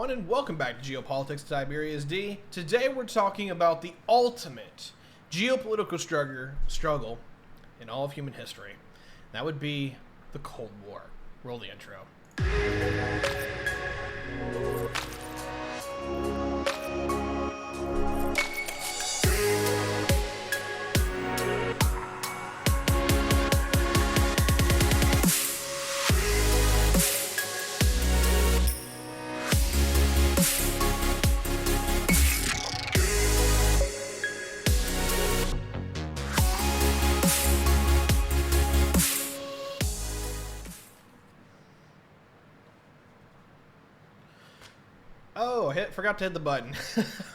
everyone, and welcome back to Geopolitics Tyberius D. Today we're talking about the ultimate geopolitical struggle in all of human history. That would be the Cold War. Roll the intro. Oh, forgot to hit the button.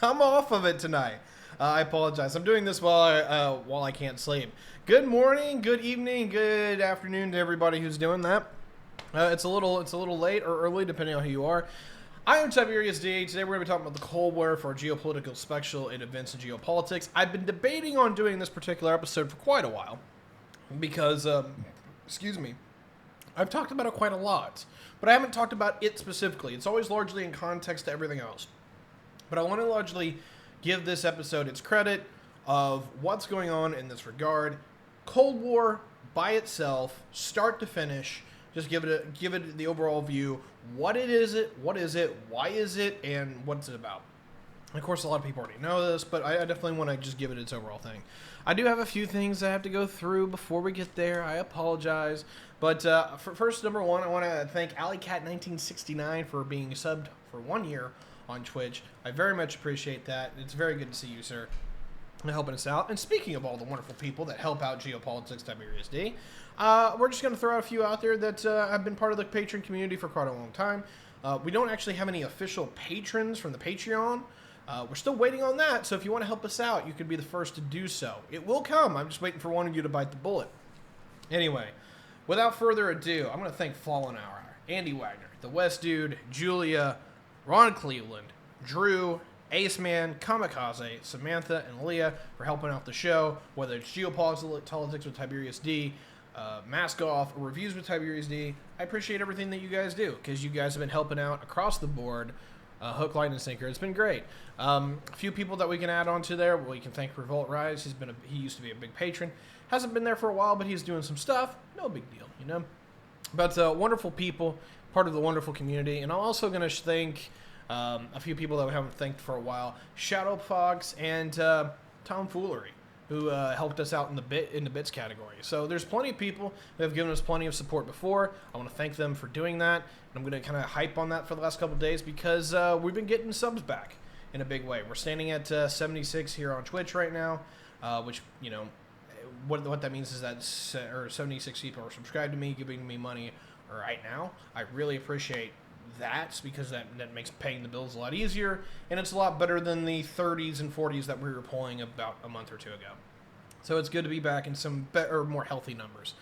I'm off of it tonight. I apologize. I'm doing this while I can't sleep. Good morning, good evening, good afternoon to everybody who's doing that. It's a little late or early depending on who you are. I am Tyberius D. Today we're going to be talking about the Cold War for our geopolitical special in Events in Geopolitics. I've been debating on doing this particular episode for quite a while because, I've talked about it quite a lot, but I haven't talked about it specifically. It's always largely in context to everything else. But I want to largely give this episode its credit of what's going on in this regard. Cold War by itself, start to finish, just give it the overall view. What is it, why is it, and what's it about? And of course, a lot of people already know this, but I definitely want to just give it its overall thing. I do have a few things I have to go through before we get there. I apologize. But first, number one, I want to thank AlleyCat1969 for being subbed for 1 year on Twitch. I very much appreciate that. It's very good to see you, sir, and helping us out. And speaking of all the wonderful people that help out Geopolitics Tiberius D, we're just going to throw out a few out there that have been part of the Patreon community for quite a long time. We don't actually have any official patrons from the Patreon. We're still waiting on that, so if you want to help us out, you could be the first to do so. It will come. I'm just waiting for one of you to bite the bullet. Anyway, without further ado, I'm going to thank Fallen Hour, Andy Wagner, The West Dude, Julia, Ron Cleveland, Drew, Ace Man, Kamikaze, Samantha, and Leah for helping out the show, whether it's Geopolitics with Tiberius D, Mask Off, or Reviews with Tiberius D. I appreciate everything that you guys do, because you guys have been helping out across the board, hook, line, and sinker. It's been great. A few people that we can add on to there. We can thank Revolt Rise. He used to be a big patron. Hasn't been there for a while, but he's doing some stuff. No big deal, you know. But wonderful people, part of the wonderful community. And I'm also going to thank a few people that we haven't thanked for a while. Shadow Fox and Tomfoolery, who helped us out in the bits category. So there's plenty of people who have given us plenty of support before. I want to thank them for doing that. And I'm going to kind of hype on that for the last couple of days because we've been getting subs back in a big way. We're standing at 76 here on Twitch right now, which, you know, what that means is that 76 people are subscribed to me, giving me money right now. I really appreciate that because that makes paying the bills a lot easier, and it's a lot better than the 30s and 40s that we were pulling about a month or two ago. So it's good to be back in some better, more healthy numbers.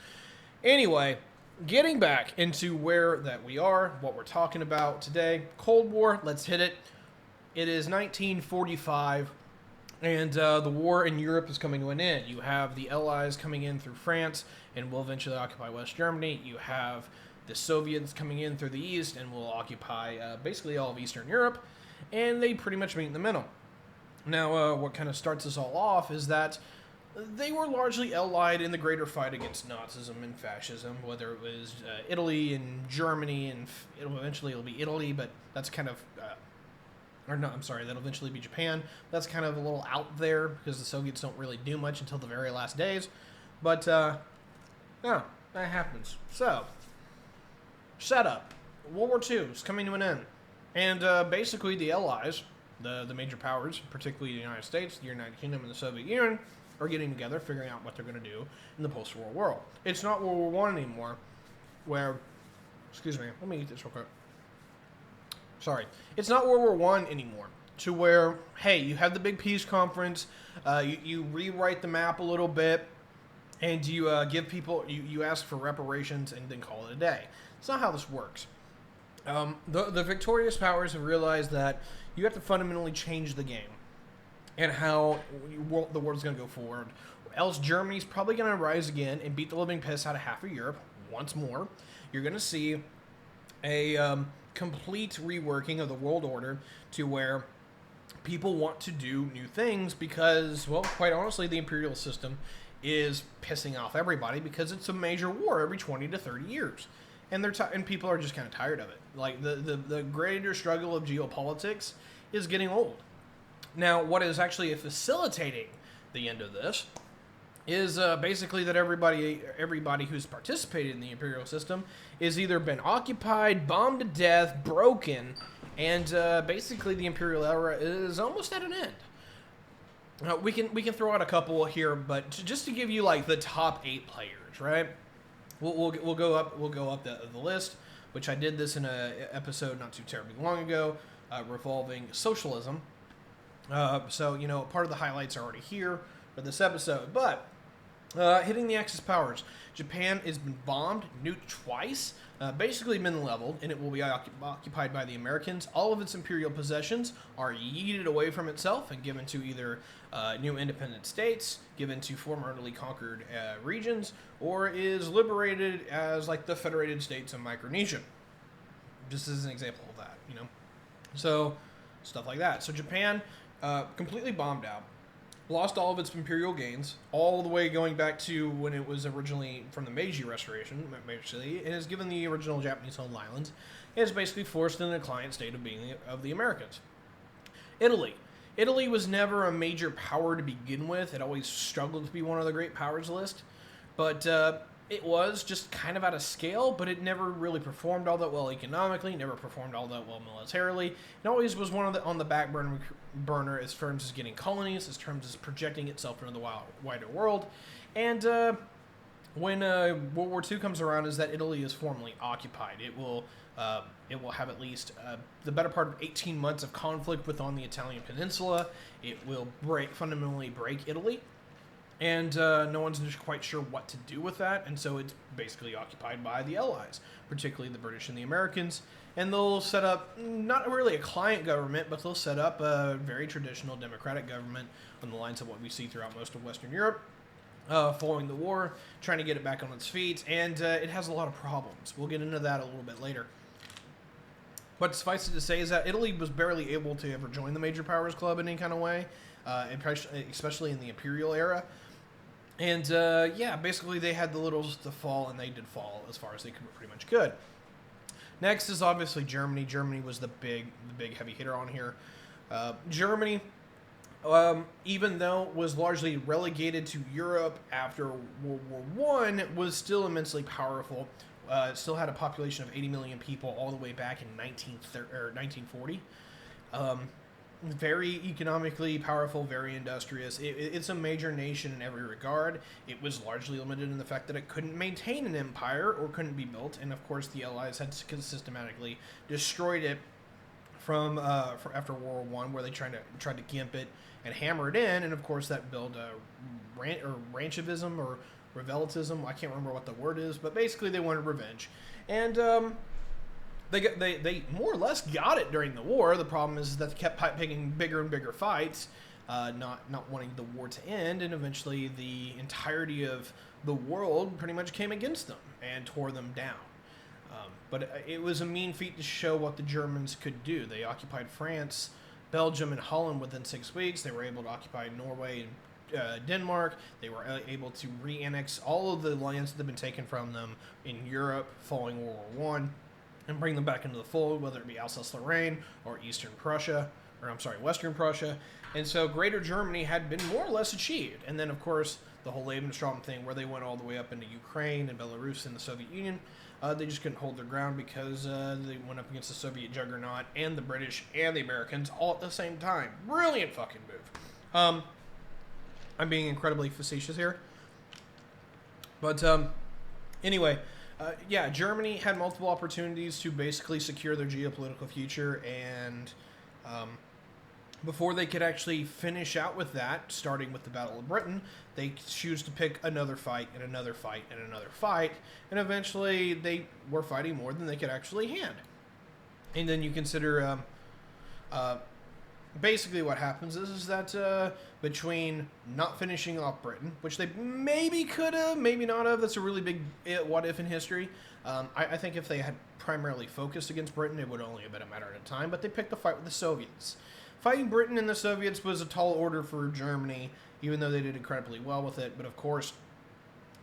Anyway, getting back into where that we are, what we're talking about today, Cold War, let's hit it. It is 1945, and the war in Europe is coming to an end. You have the Allies coming in through France and will eventually occupy West Germany. You have the Soviets coming in through the east and will occupy basically all of Eastern Europe, and they pretty much meet in the middle. Now, what kind of starts us all off is that they were largely allied in the greater fight against Nazism and fascism, whether it was Italy and Germany, and eventually it'll be Italy, but that's kind of... that'll eventually be Japan. That's kind of a little out there because the Soviets don't really do much until the very last days. But, no, that happens. So, setup. World War II is coming to an end. And basically the Allies, the major powers, particularly the United States, the United Kingdom, and the Soviet Union, are getting together, figuring out what they're going to do in the post-war world. It's not World War I anymore, where... Excuse me, let me eat this real quick. Sorry. It's not World War I anymore, to where, hey, you have the big peace conference, you rewrite the map a little bit, and you give people, you ask for reparations and then call it a day. It's not how this works. The victorious powers have realized that you have to fundamentally change the game and how the world's going to go forward. Else Germany's probably going to rise again and beat the living piss out of half of Europe once more. You're going to see a complete reworking of the world order to where people want to do new things because, well, quite honestly, the imperial system is pissing off everybody because it's a major war every 20 to 30 years. And and people are just kind of tired of it. Like, the greater struggle of geopolitics is getting old. Now, what is actually facilitating the end of this is basically that everybody who's participated in the imperial system is either been occupied, bombed to death, broken, and basically the imperial era is almost at an end. We can throw out a couple here, but just to give you like the top 8 players, right? We'll go up the list, which I did this in a episode not too terribly long ago, revolving socialism. So part of the highlights are already here for this episode, but hitting the Axis powers, Japan has been bombed, nuked twice, basically been leveled, and it will be occupied by the Americans. All of its imperial possessions are yeeted away from itself and given to either new independent states, given to formerly conquered regions, or is liberated as like the Federated States of Micronesia. Just as an example of that, So, stuff like that. So Japan completely bombed out. Lost all of its imperial gains, all the way going back to when it was originally from the Meiji Restoration, basically, and is given the original Japanese-owned islands, and is basically forced into the client state of being of the Americans. Italy was never a major power to begin with. It always struggled to be one of the great powers list, but it was just kind of out of scale, but it never really performed all that well economically, never performed all that well militarily. It always was one of on the back burner as terms as getting colonies, as terms as projecting itself into the wider world. And when World War II comes around, is that Italy is formally occupied. It will have at least the better part of 18 months of conflict on the Italian peninsula. It will fundamentally break Italy. And no one's just quite sure what to do with that, and so it's basically occupied by the Allies, particularly the British and the Americans. And they'll set up, not really a client government, but they'll set up a very traditional democratic government on the lines of what we see throughout most of Western Europe, following the war, trying to get it back on its feet, and it has a lot of problems. We'll get into that a little bit later. But suffice it to say is that Italy was barely able to ever join the major powers club in any kind of way, especially in the imperial era. And, basically they had the littles to fall, and they did fall as far as they pretty much could. Next is obviously Germany. Germany was the big heavy hitter on here. Germany, even though it was largely relegated to Europe after World War I, was still immensely powerful. It still had a population of 80 million people all the way back in 1940. Very economically powerful, very industrious. It's a major nation in every regard. It was largely limited in the fact that it couldn't maintain an empire or couldn't be built, and of course the Allies had systematically destroyed it from after World War I, where they tried to gimp it and hammer it in, and of course that built ranchivism or revelatism. I can't remember what the word is, but basically they wanted revenge, and They more or less got it during the war. The problem is that they kept picking bigger and bigger fights, not wanting the war to end, and eventually the entirety of the world pretty much came against them and tore them down. But it was a mean feat to show what the Germans could do. They occupied France, Belgium, and Holland within 6 weeks. They were able to occupy Norway and Denmark. They were able to re-annex all of the lands that had been taken from them in Europe following World War I. And bring them back into the fold, whether it be Alsace-Lorraine or Western Prussia. And so Greater Germany had been more or less achieved. And then, of course, the whole Lebensraum thing, where they went all the way up into Ukraine and Belarus and the Soviet Union, they just couldn't hold their ground because they went up against the Soviet juggernaut and the British and the Americans all at the same time. Brilliant fucking move. I'm being incredibly facetious here. But anyway... Germany had multiple opportunities to basically secure their geopolitical future, and before they could actually finish out with that, starting with the Battle of Britain, they choose to pick another fight, and another fight, and another fight, and eventually they were fighting more than they could actually hand. And then you consider basically what happens is that between not finishing off Britain, which they maybe could have, maybe not have, that's a really big what if in history. I think if they had primarily focused against Britain, it would only have been a matter of time, but they picked the fight with the Soviets. Fighting Britain and the Soviets was a tall order for Germany, even though they did incredibly well with it. But of course,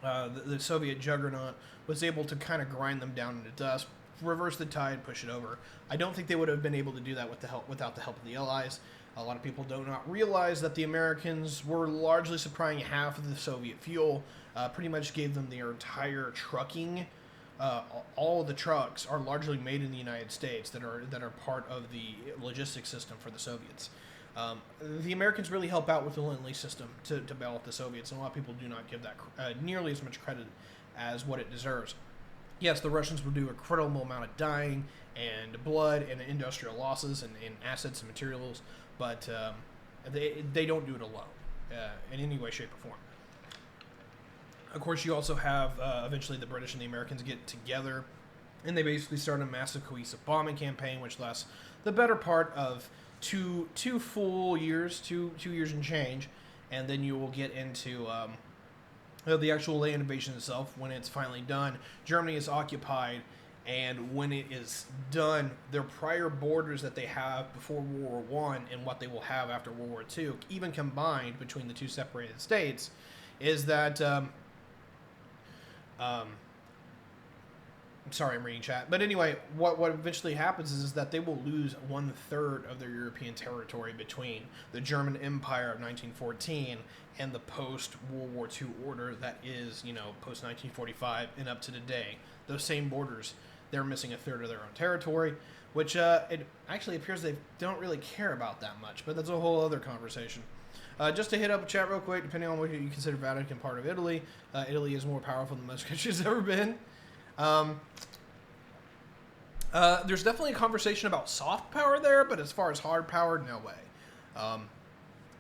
the Soviet juggernaut was able to kind of grind them down into dust, reverse the tide, push it over. I don't think they would have been able to do that without the help of the Allies. A lot of people do not realize that the Americans were largely supplying half of the Soviet fuel, pretty much gave them their entire trucking. All of the trucks are largely made in the United States that are part of the logistics system for the Soviets. The Americans really help out with the Lend-Lease system to bail out the Soviets, and a lot of people do not give that nearly as much credit as what it deserves. Yes, the Russians will do a credible amount of dying and blood and industrial losses and assets and materials, but they don't do it alone in any way, shape, or form. Of course, you also have eventually the British and the Americans get together, and they basically start a massive cohesive bombing campaign, which lasts the better part of two full years, two years and change, and then you will get into the actual land invasion itself. When it's finally done, Germany is occupied, and when it is done, their prior borders that they have before World War I and what they will have after World War II, even combined between the two separated states, is that I'm sorry, I'm reading chat. But anyway, what eventually happens is that they will lose 1/3 of their European territory between the German Empire of 1914 and the post-World War II order that is, post-1945 and up to today. Those same borders, they're missing 1/3 of their own territory, which it actually appears they don't really care about that much, but that's a whole other conversation. Just to hit up a chat real quick, depending on whether you consider Vatican part of Italy, Italy is more powerful than most countries have ever been. There's definitely a conversation about soft power there, but as far as hard power, no way.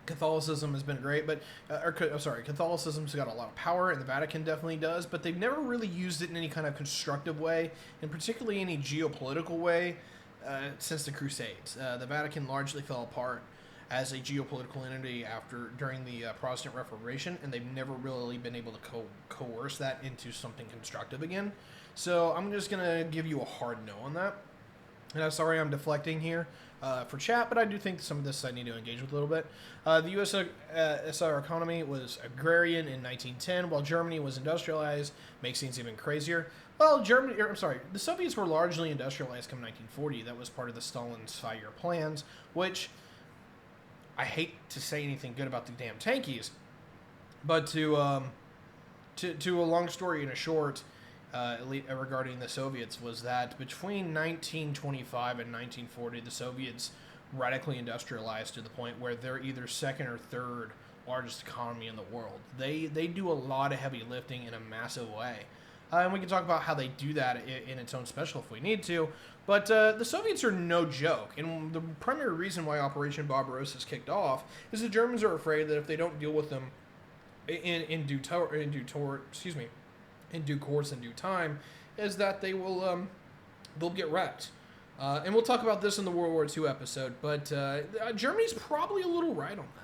Catholicism has been great, but Catholicism's got a lot of power, and the Vatican definitely does, but they've never really used it in any kind of constructive way, and particularly any geopolitical way, since the Crusades. The Vatican largely fell apart as a geopolitical entity during the Protestant Reformation, and they've never really been able to coerce that into something constructive again. So I'm just going to give you a hard no on that. And I'm sorry I'm deflecting here for chat, but I do think some of this I need to engage with a little bit. The USSR economy was agrarian in 1910, while Germany was industrialized. Makes things even crazier. Well, the Soviets were largely industrialized come 1940. That was part of the Stalin's 5-year plans, which I hate to say anything good about the damn tankies, but to a long story in a short, regarding the Soviets, was that between 1925 and 1940, the Soviets radically industrialized to the point where they're either second or third largest economy in the world. They do a lot of heavy lifting in a massive way. And we can talk about how they do that in its own special if we need to. But the Soviets are no joke. And the primary reason why Operation Barbarossa is kicked off is the Germans are afraid that if they don't deal with them in due course and due time, is that they will they'll get wrecked. And we'll talk about this in the World War II episode. But Germany's probably a little right on that.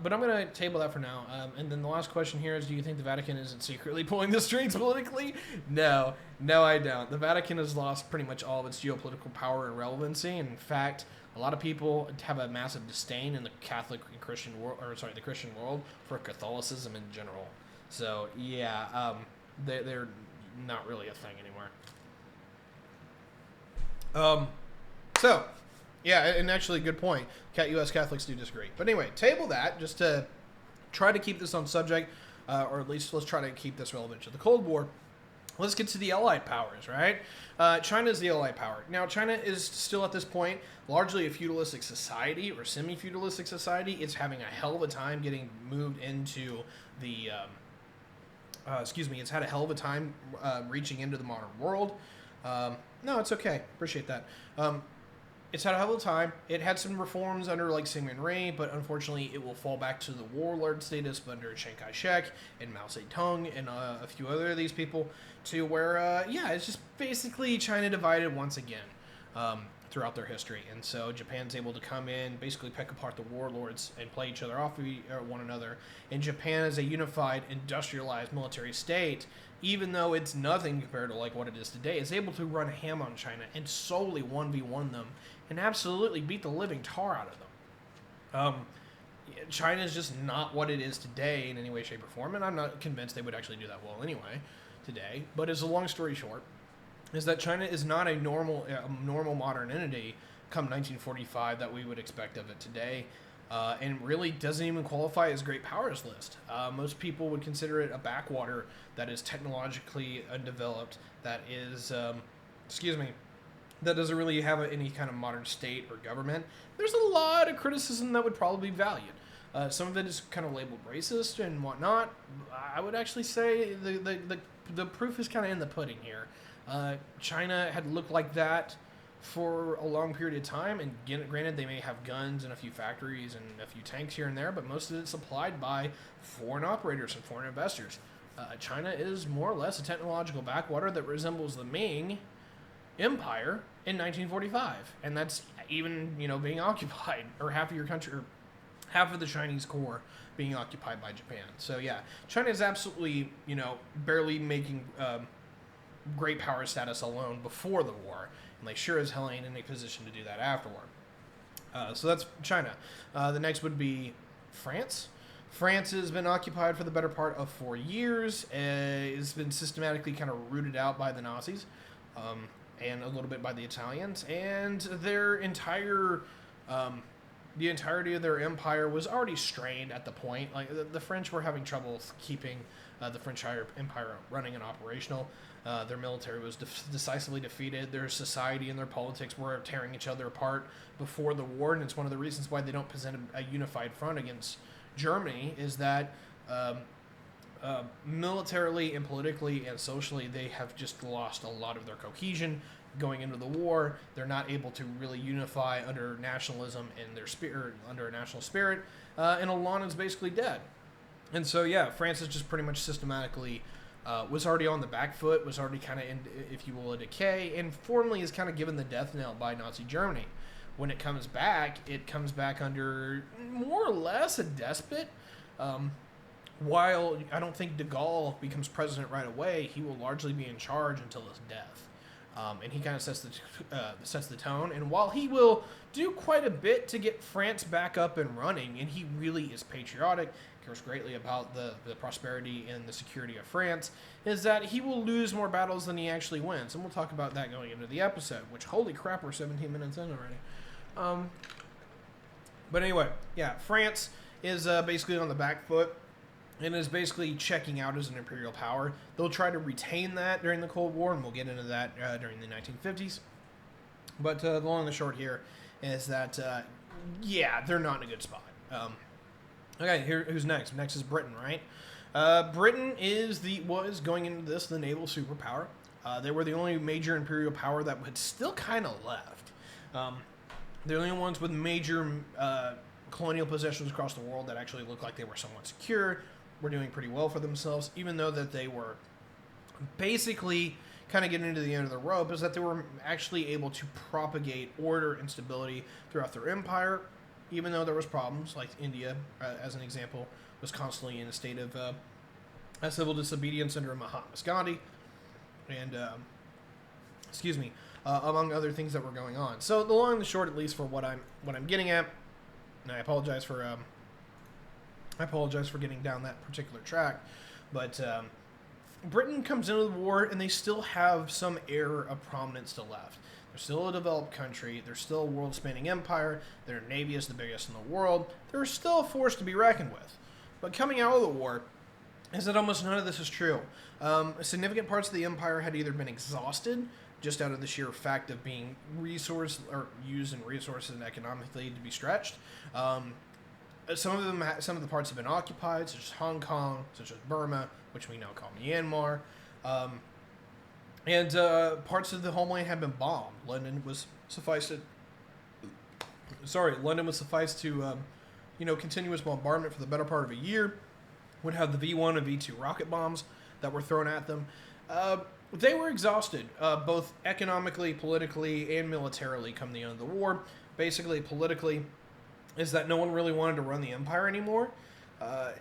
But I'm going to table that for now. And then the last question here is, do you think the Vatican isn't secretly pulling the strings politically? No, I don't. The Vatican has lost pretty much all of its geopolitical power and relevancy. And in fact, a lot of people have a massive disdain in the Catholic and Christian world, the Christian world, for Catholicism in general. So yeah, they're not really a thing anymore. Yeah, and actually, good point. U.S. Catholics do disagree. But anyway, table that just to try to keep this on subject, or at least let's try to keep this relevant to the Cold War. Let's get to the Allied powers, right? China is the Allied power. Now, China is still at this point largely a feudalistic society or semi-feudalistic society. It's having a hell of a time getting moved into the... it's had a hell of a time reaching into the modern world. No, it's okay. Appreciate that. It's had a hell of a time. It had some reforms under Syngman Rhee, but unfortunately it will fall back to the warlord status under Chiang Kai-shek and Mao Zedong and a few other of these people, to where, it's just basically China divided once again. throughout their history. And so Japan's able to come in, basically pick apart the warlords and play each other off of one another. And Japan is a unified, industrialized military state, even though it's nothing compared to like what it is today, is able to run ham on China and solely 1v1 them and absolutely beat the living tar out of them. China is just not what it is today in any way, shape, or form, and I'm not convinced they would actually do that well anyway today. But as a long story short, is that China is not a normal modern entity come 1945 that we would expect of it today, and really doesn't even qualify as great powers list. Most people would consider it a backwater that is technologically undeveloped, that is, that doesn't really have any kind of modern state or government. There's a lot of criticism that would probably be valued. Some of it is kind of labeled racist and whatnot. I would actually say the proof is kind of in the pudding here. China had looked like that for a long period of time, and granted they may have guns and a few factories and a few tanks here and there, but most of it's supplied by foreign operators and foreign investors. China is more or less a technological backwater that resembles the Ming Empire in 1945, and that's even being occupied, or half of your country, or half of the Chinese core being occupied by Japan. So yeah, China is absolutely barely making great power status alone before the war, and they sure as hell ain't in a position to do that afterward. So that's China. The next would be France. France has been occupied for the better part of 4 years. It's been systematically kind of rooted out by the Nazis, and a little bit by the Italians, and their the entirety of their empire was already strained at the point. Like the French were having trouble keeping the French Empire running and operational. Their military was decisively defeated. Their society and their politics were tearing each other apart before the war, and it's one of the reasons why they don't present a unified front against Germany, is that militarily and politically and socially they have just lost a lot of their cohesion going into the war. They're not able to really unify under nationalism and their spirit, under a national spirit, and Hollande is basically dead. And so yeah, France is just pretty much systematically was already on the back foot, was already kind of in, if you will, a decay, and formally is kind of given the death knell by Nazi Germany. When it comes back under more or less a despot. While I don't think de Gaulle becomes president right away, he will largely be in charge until his death. And he kind of sets the tone. And while he will do quite a bit to get France back up and running, and he really is patriotic, cares greatly about the prosperity and the security of France, is that he will lose more battles than he actually wins. And we'll talk about that going into the episode, which, holy crap, we're 17 minutes in already. But anyway, yeah, France is basically on the back foot and is basically checking out as an imperial power. They'll try to retain that during the Cold War, and we'll get into that during the 1950s. But the long and the short here is that, yeah, they're not in a good spot. Okay, who's next? Next is Britain, right? Britain was going into this the naval superpower. They were the only major imperial power that had still kind of left. They're the only ones with major colonial possessions across the world that actually looked like they were somewhat secure, were doing pretty well for themselves, even though that they were basically kind of getting into the end of the rope, is that they were actually able to propagate order and stability throughout their empire, even though there was problems, like India, as an example, was constantly in a state of civil disobedience under Mahatma Gandhi, and, among other things that were going on. So the long and the short, at least for what I'm getting at, and I apologize for getting down that particular track, but Britain comes into the war and they still have some air of prominence still left. They're still a developed country. They're still a world-spanning empire. Their navy is the biggest in the world. They're still a force to be reckoned with. But coming out of the war is that almost none of this is true. Significant parts of the empire had either been exhausted, just out of the sheer fact of being used in resources and economically to be stretched. Some of the parts have been occupied, such as Hong Kong, such as Burma, which we now call Myanmar, and parts of the homeland have been bombed. London was suffice to continuous bombardment for the better part of a year. Would have the V1 and V2 rocket bombs that were thrown at them. They were exhausted, both economically, politically, and militarily come the end of the war. Basically, politically, is that no one really wanted to run the empire anymore.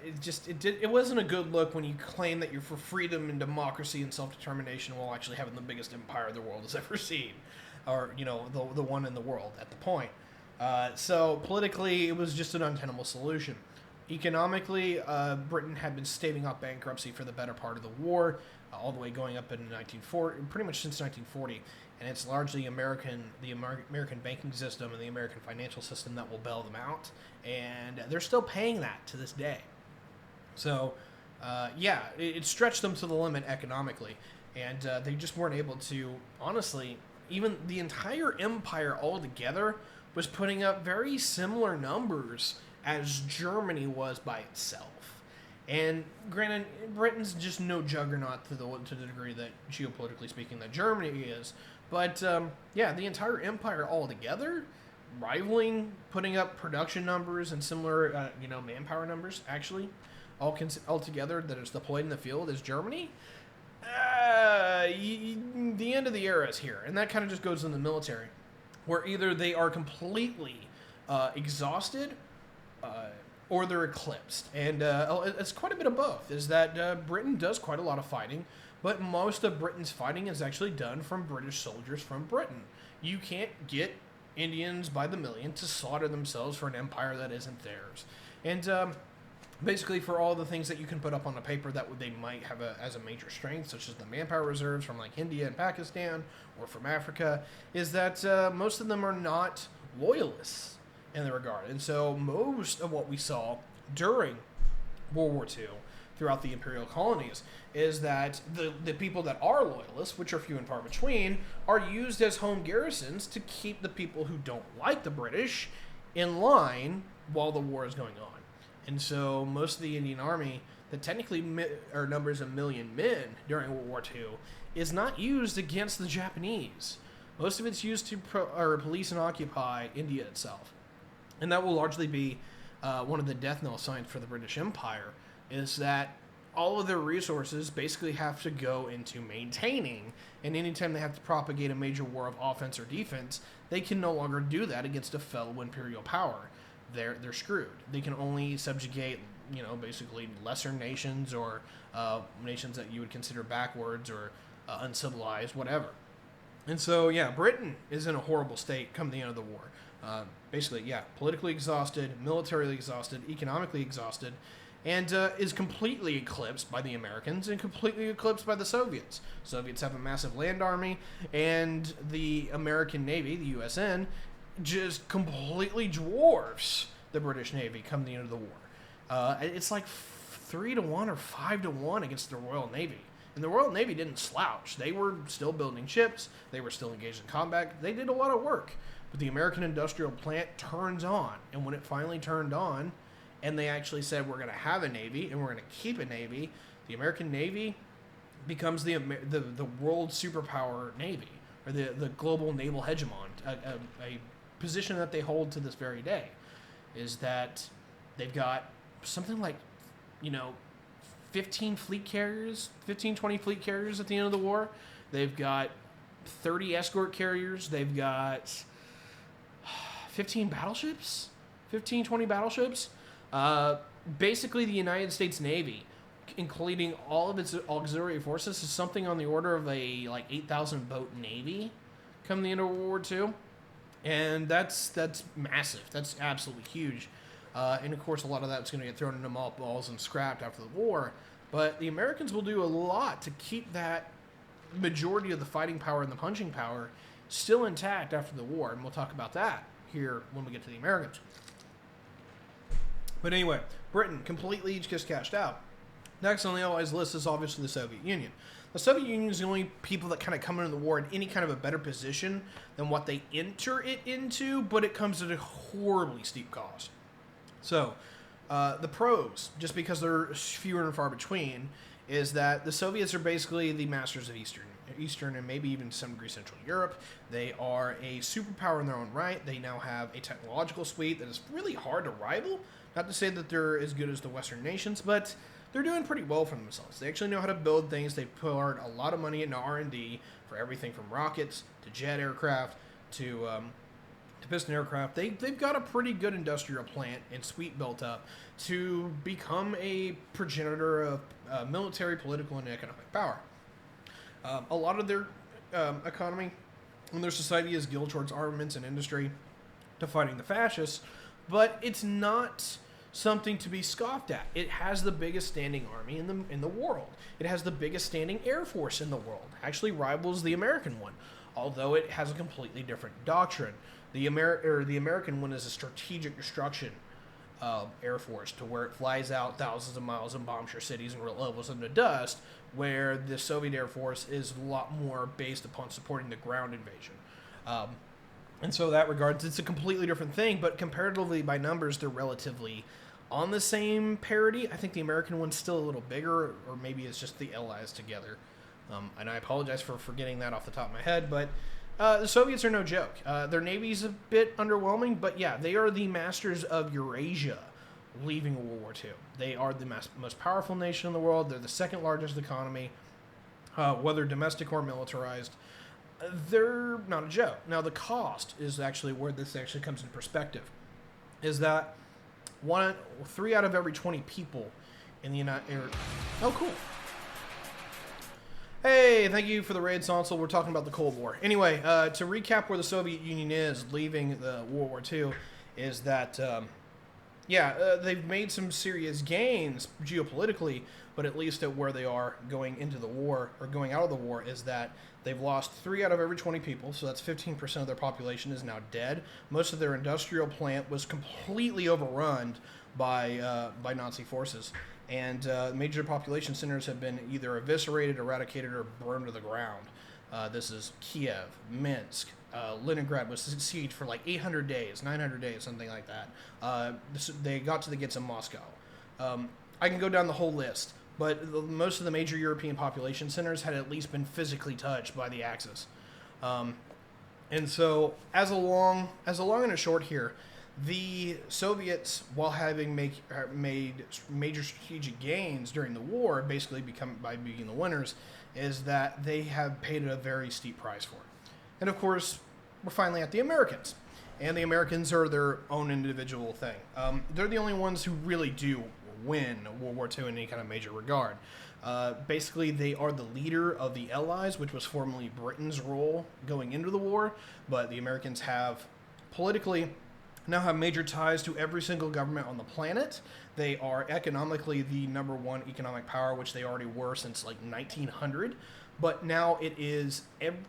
It wasn't a good look when you claim that you're for freedom and democracy and self-determination while actually having the biggest empire the world has ever seen, or the one in the world at the point. So politically, it was just an untenable solution. Economically, Britain had been staving off bankruptcy for the better part of the war, all the way going up in 1940, pretty much since 1940, and it's largely the American banking system and the American financial system that will bail them out, and they're still paying that to this day. So, it stretched them to the limit economically, and they just weren't able to, honestly, even the entire empire altogether was putting up very similar numbers as Germany was by itself. And granted, Britain's just no juggernaut to the degree that, geopolitically speaking, that Germany is. But, the entire empire altogether, rivaling, putting up production numbers and similar, manpower numbers, actually, all together that is deployed in the field as Germany, the end of the era is here. And that kind of just goes in the military, where either they are completely exhausted, or they're eclipsed. And it's quite a bit of both, is that Britain does quite a lot of fighting, but most of Britain's fighting is actually done from British soldiers from Britain. You can't get Indians by the million to slaughter themselves for an empire that isn't theirs. And basically for all the things that you can put up on the paper that they might have as a major strength, such as the manpower reserves from like India and Pakistan, or from Africa, is that most of them are not loyalists in the regard. And so most of what we saw during World War II throughout the imperial colonies is that the people that are loyalists, which are few and far between, are used as home garrisons to keep the people who don't like the British in line while the war is going on. And so most of the Indian Army, that technically numbers 1 million men during World War II, is not used against the Japanese. Most of it's used to police and occupy India itself. And that will largely be one of the death knell signs for the British Empire, is that all of their resources basically have to go into maintaining, and anytime they have to propagate a major war of offense or defense, they can no longer do that against a fellow imperial power. They're screwed. They can only subjugate, basically lesser nations or nations that you would consider backwards or uncivilized, whatever. And so, Britain is in a horrible state come the end of the war. Politically exhausted, militarily exhausted, economically exhausted, and is completely eclipsed by the Americans and completely eclipsed by the Soviets. Soviets have a massive land army, and the American Navy, the USN, just completely dwarfs the British Navy come the end of the war. It's like 3-1 or 5-1 against the Royal Navy. And the Royal Navy didn't slouch. They were still building ships. They were still engaged in combat. They did a lot of work. But the American industrial plant turns on. And when it finally turned on, and they actually said, we're going to have a Navy, and we're going to keep a Navy, the American Navy becomes the world superpower Navy, or the global naval hegemon, a position that they hold to this very day, is that they've got something like, 15 fleet carriers, 15, 20 fleet carriers at the end of the war. They've got 30 escort carriers. They've got 15 battleships, 15, 20 battleships. Basically, the United States Navy, including all of its auxiliary forces, is something on the order of a 8,000 boat navy come the end of World War II. And that's massive. That's absolutely huge. And of course, a lot of that's going to get thrown into mothballs and scrapped after the war. But the Americans will do a lot to keep that majority of the fighting power and the punching power still intact after the war. And we'll talk about that here when we get to the Americans. But anyway, Britain completely just cashed out. Next on the Allies list is obviously the Soviet Union. The Soviet Union is the only people that kind of come into the war in any kind of a better position than what they enter it into, but it comes at a horribly steep cost. So, the pros, just because they're fewer and far between, is that the Soviets are basically the masters of Eastern and maybe even to some degree Central Europe. They are a superpower in their own right. They now have a technological suite that is really hard to rival. Not to say that they're as good as the Western nations, but they're doing pretty well for themselves. They actually know how to build things. They poured a lot of money into R&D for everything from rockets to jet aircraft to piston aircraft. They've got a pretty good industrial plant and suite built up to become a progenitor of military, political, and economic power. A lot of their economy and their society is geared towards armaments and industry to fighting the fascists, but it's not something to be scoffed at. It has the biggest standing army in the world. It has the biggest standing air force in the world. Actually rivals the American one, although it has a completely different doctrine. The American one is a strategic destruction air force, to where it flies out thousands of miles and bombs your cities and levels them to dust, where the Soviet Air Force is a lot more based upon supporting the ground invasion. And so in that regards, it's a completely different thing, but comparatively by numbers, they're relatively on the same parity. I think the American one's still a little bigger, or maybe it's just the allies together. And I apologize for forgetting that off the top of my head, but the Soviets are no joke. Their navy's a bit underwhelming, but yeah, they are the masters of Eurasia leaving World War II. They are the most powerful nation in the world. They're the second largest economy, whether domestic or militarized. They're not a joke. Now, the cost is actually where this actually comes into perspective, is that 3 out of every 20 people in the Oh, cool. Hey, thank you for the raid, Sonsel. We're talking about the Cold War. Anyway, to recap where the Soviet Union is leaving the World War II, is that, they've made some serious gains geopolitically, but at least at where they are going into the war, or going out of the war, is that they've lost 3 out of every 20 people, so that's 15% of their population is now dead. Most of their industrial plant was completely overrun by Nazi forces. And major population centers have been either eviscerated, eradicated, or burned to the ground. This is Kiev, Minsk, Leningrad was sieged for like 800 days, 900 days, something like that. They got to the gates of Moscow. I can go down the whole list, but most of the major European population centers had at least been physically touched by the Axis. And so, as a long and a short here, the Soviets, while having made major strategic gains during the war, basically by being the winners, is that they have paid a very steep price for it. And of course, we're finally at the Americans. And the Americans are their own individual thing. They're the only ones who really do win World War II in any kind of major regard. Basically, they are the leader of the Allies, which was formerly Britain's role going into the war, but the Americans have politically now have major ties to every single government on the planet. They are economically the number one economic power, which they already were since like 1900. But now it is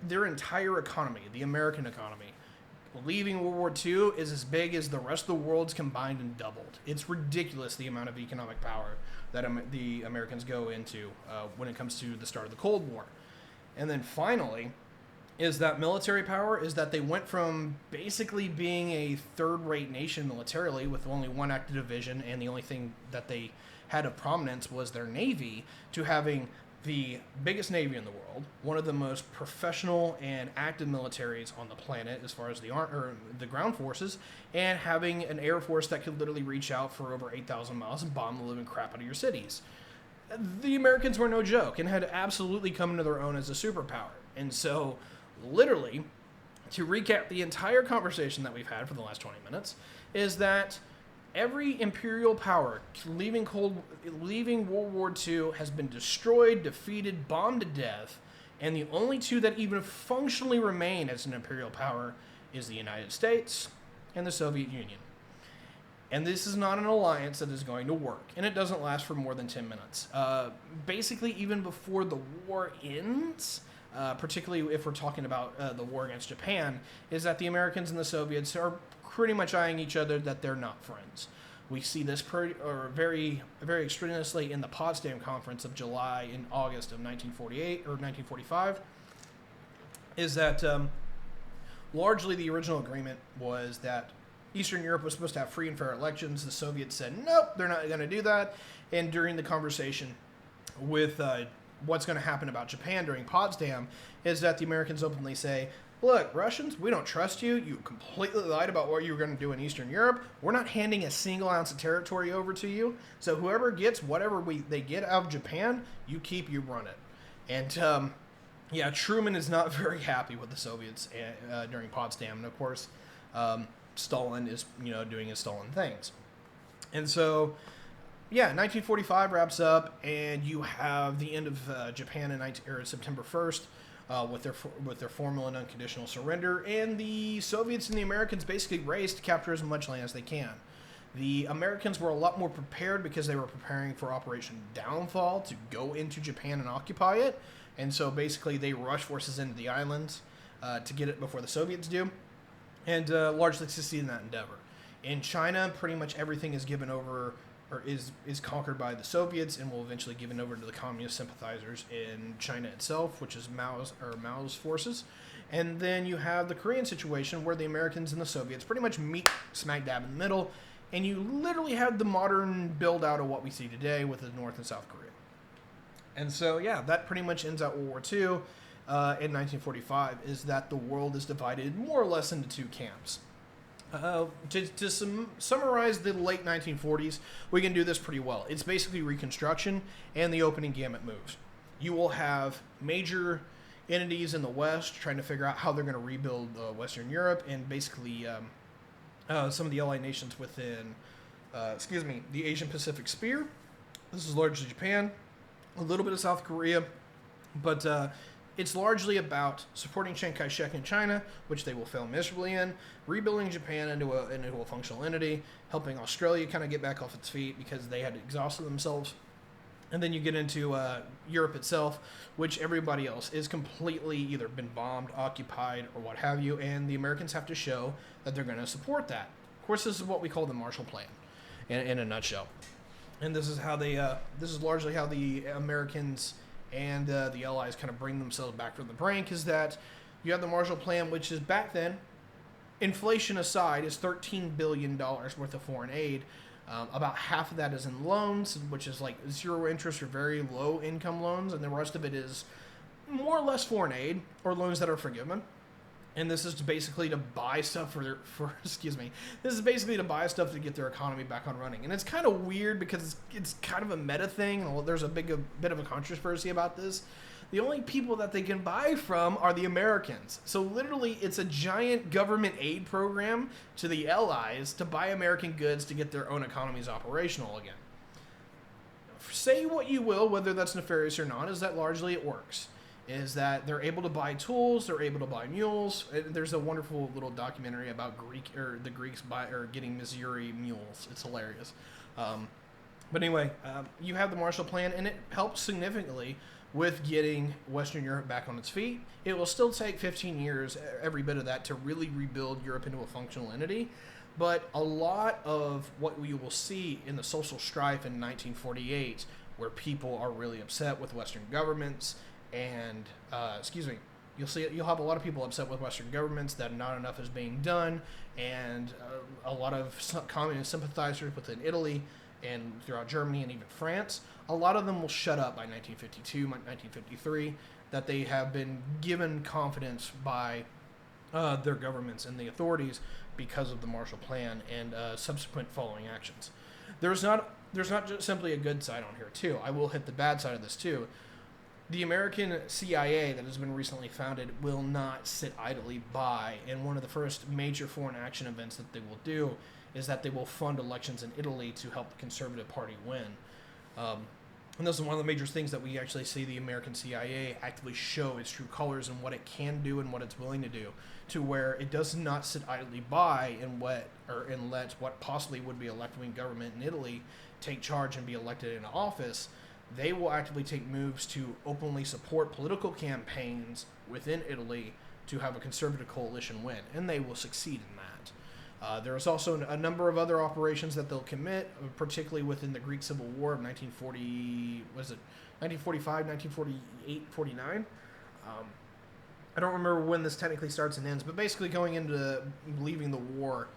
their entire economy, the American economy, leaving World War II is as big as the rest of the world's combined and doubled. It's ridiculous the amount of economic power that the Americans go into when it comes to the start of the Cold War. And then finally, is that military power, is that they went from basically being a third-rate nation militarily with only one active division, and the only thing that they had of prominence was their navy, to having the biggest navy in the world, one of the most professional and active militaries on the planet as far as the ground forces, and having an air force that could literally reach out for over 8,000 miles and bomb the living crap out of your cities. The Americans were no joke and had absolutely come into their own as a superpower. And so, literally, to recap the entire conversation that we've had for the last 20 minutes, is that every imperial power leaving World War II has been destroyed, defeated, bombed to death, and the only two that even functionally remain as an imperial power is the United States and the Soviet Union. And this is not an alliance that is going to work, and it doesn't last for more than 10 minutes. Basically, even before the war ends, particularly if we're talking about the war against Japan, is that the Americans and the Soviets are pretty much eyeing each other that they're not friends. We see this very, very extremously in the Potsdam Conference of July and August of 1948 or 1945, is that largely the original agreement was that Eastern Europe was supposed to have free and fair elections. The Soviets said, nope, they're not going to do that. And during the conversation with what's going to happen about Japan during Potsdam, is that the Americans openly say, look, Russians, we don't trust you. You completely lied about what you were going to do in Eastern Europe. We're not handing a single ounce of territory over to you. So whoever gets whatever they get out of Japan, you keep, you run it. And yeah, Truman is not very happy with the Soviets during Potsdam. And of course, Stalin is, doing his Stalin things. And so, yeah, 1945 wraps up, and you have the end of Japan in September 1st with their formal and unconditional surrender, and the Soviets and the Americans basically race to capture as much land as they can. The Americans were a lot more prepared because they were preparing for Operation Downfall to go into Japan and occupy it, and so basically they rush forces into the islands to get it before the Soviets do, and largely succeed in that endeavor. In China, pretty much everything is given over, or is conquered by the Soviets, and will eventually given over to the communist sympathizers in China itself, which is Mao's forces. And then you have the Korean situation, where the Americans and the Soviets pretty much meet smack dab in the middle, and you literally have the modern build out of what we see today with the North and South Korea. And so, yeah, that pretty much ends out World War II in 1945, is that the world is divided more or less into two camps. To summarize the late 1940s, we can do this pretty well. It's basically Reconstruction and the opening gamut moves. You will have major entities in the West trying to figure out how they're going to rebuild Western Europe, and basically some of the allied nations within, the Asian Pacific Sphere. This is largely Japan, a little bit of South Korea, but it's largely about supporting Chiang Kai-shek in China, which they will fail miserably in, rebuilding Japan into a functional entity, helping Australia kind of get back off its feet because they had exhausted themselves. And then you get into Europe itself, which everybody else is completely either been bombed, occupied, or what have you, and the Americans have to show that they're going to support that. Of course, this is what we call the Marshall Plan, in a nutshell. And this is how this is largely how the Americans and the Allies kind of bring themselves back from the brink, is that you have the Marshall Plan, which is back then, inflation aside, is $13 billion worth of foreign aid. About half of that is in loans, which is like zero interest or very low income loans, and the rest of it is more or less foreign aid or loans that are forgiven. And this is basically to buy stuff This is basically to buy stuff to get their economy back on running. And it's kind of weird because it's kind of a meta thing. And there's a bit of a controversy about this. The only people that they can buy from are the Americans. So literally, it's a giant government aid program to the Allies to buy American goods to get their own economies operational again. Say what you will, whether that's nefarious or not, is that largely it works. Is that they're able to buy tools, they're able to buy mules. There's a wonderful little documentary about the Greeks getting Missouri mules. It's hilarious. But anyway, you have the Marshall Plan, and it helps significantly with getting Western Europe back on its feet. It will still take 15 years, every bit of that, to really rebuild Europe into a functional entity. But a lot of what we will see in the social strife in 1948, where people are really upset with Western governments, and you'll have a lot of people upset with Western governments that not enough is being done, and a lot of communist sympathizers within Italy and throughout Germany and even France. A lot of them will shut up by 1952, 1953, that they have been given confidence by their governments and the authorities because of the Marshall Plan and subsequent following actions. There's not just simply a good side on here too. I will hit the bad side of this too. The American CIA that has been recently founded will not sit idly by, and one of the first major foreign action events that they will do is that they will fund elections in Italy to help the Conservative Party win. And this is one of the major things that we actually see the American CIA actively show its true colors and what it can do and what it's willing to do, to where it does not sit idly by and let what possibly would be a left-wing government in Italy take charge and be elected into office. They will actively take moves to openly support political campaigns within Italy to have a conservative coalition win, and they will succeed in that. There is also a number of other operations that they'll commit, particularly within the Greek Civil War of 1945, 1948, 49. I don't remember when this technically starts and ends, but basically going into leaving the war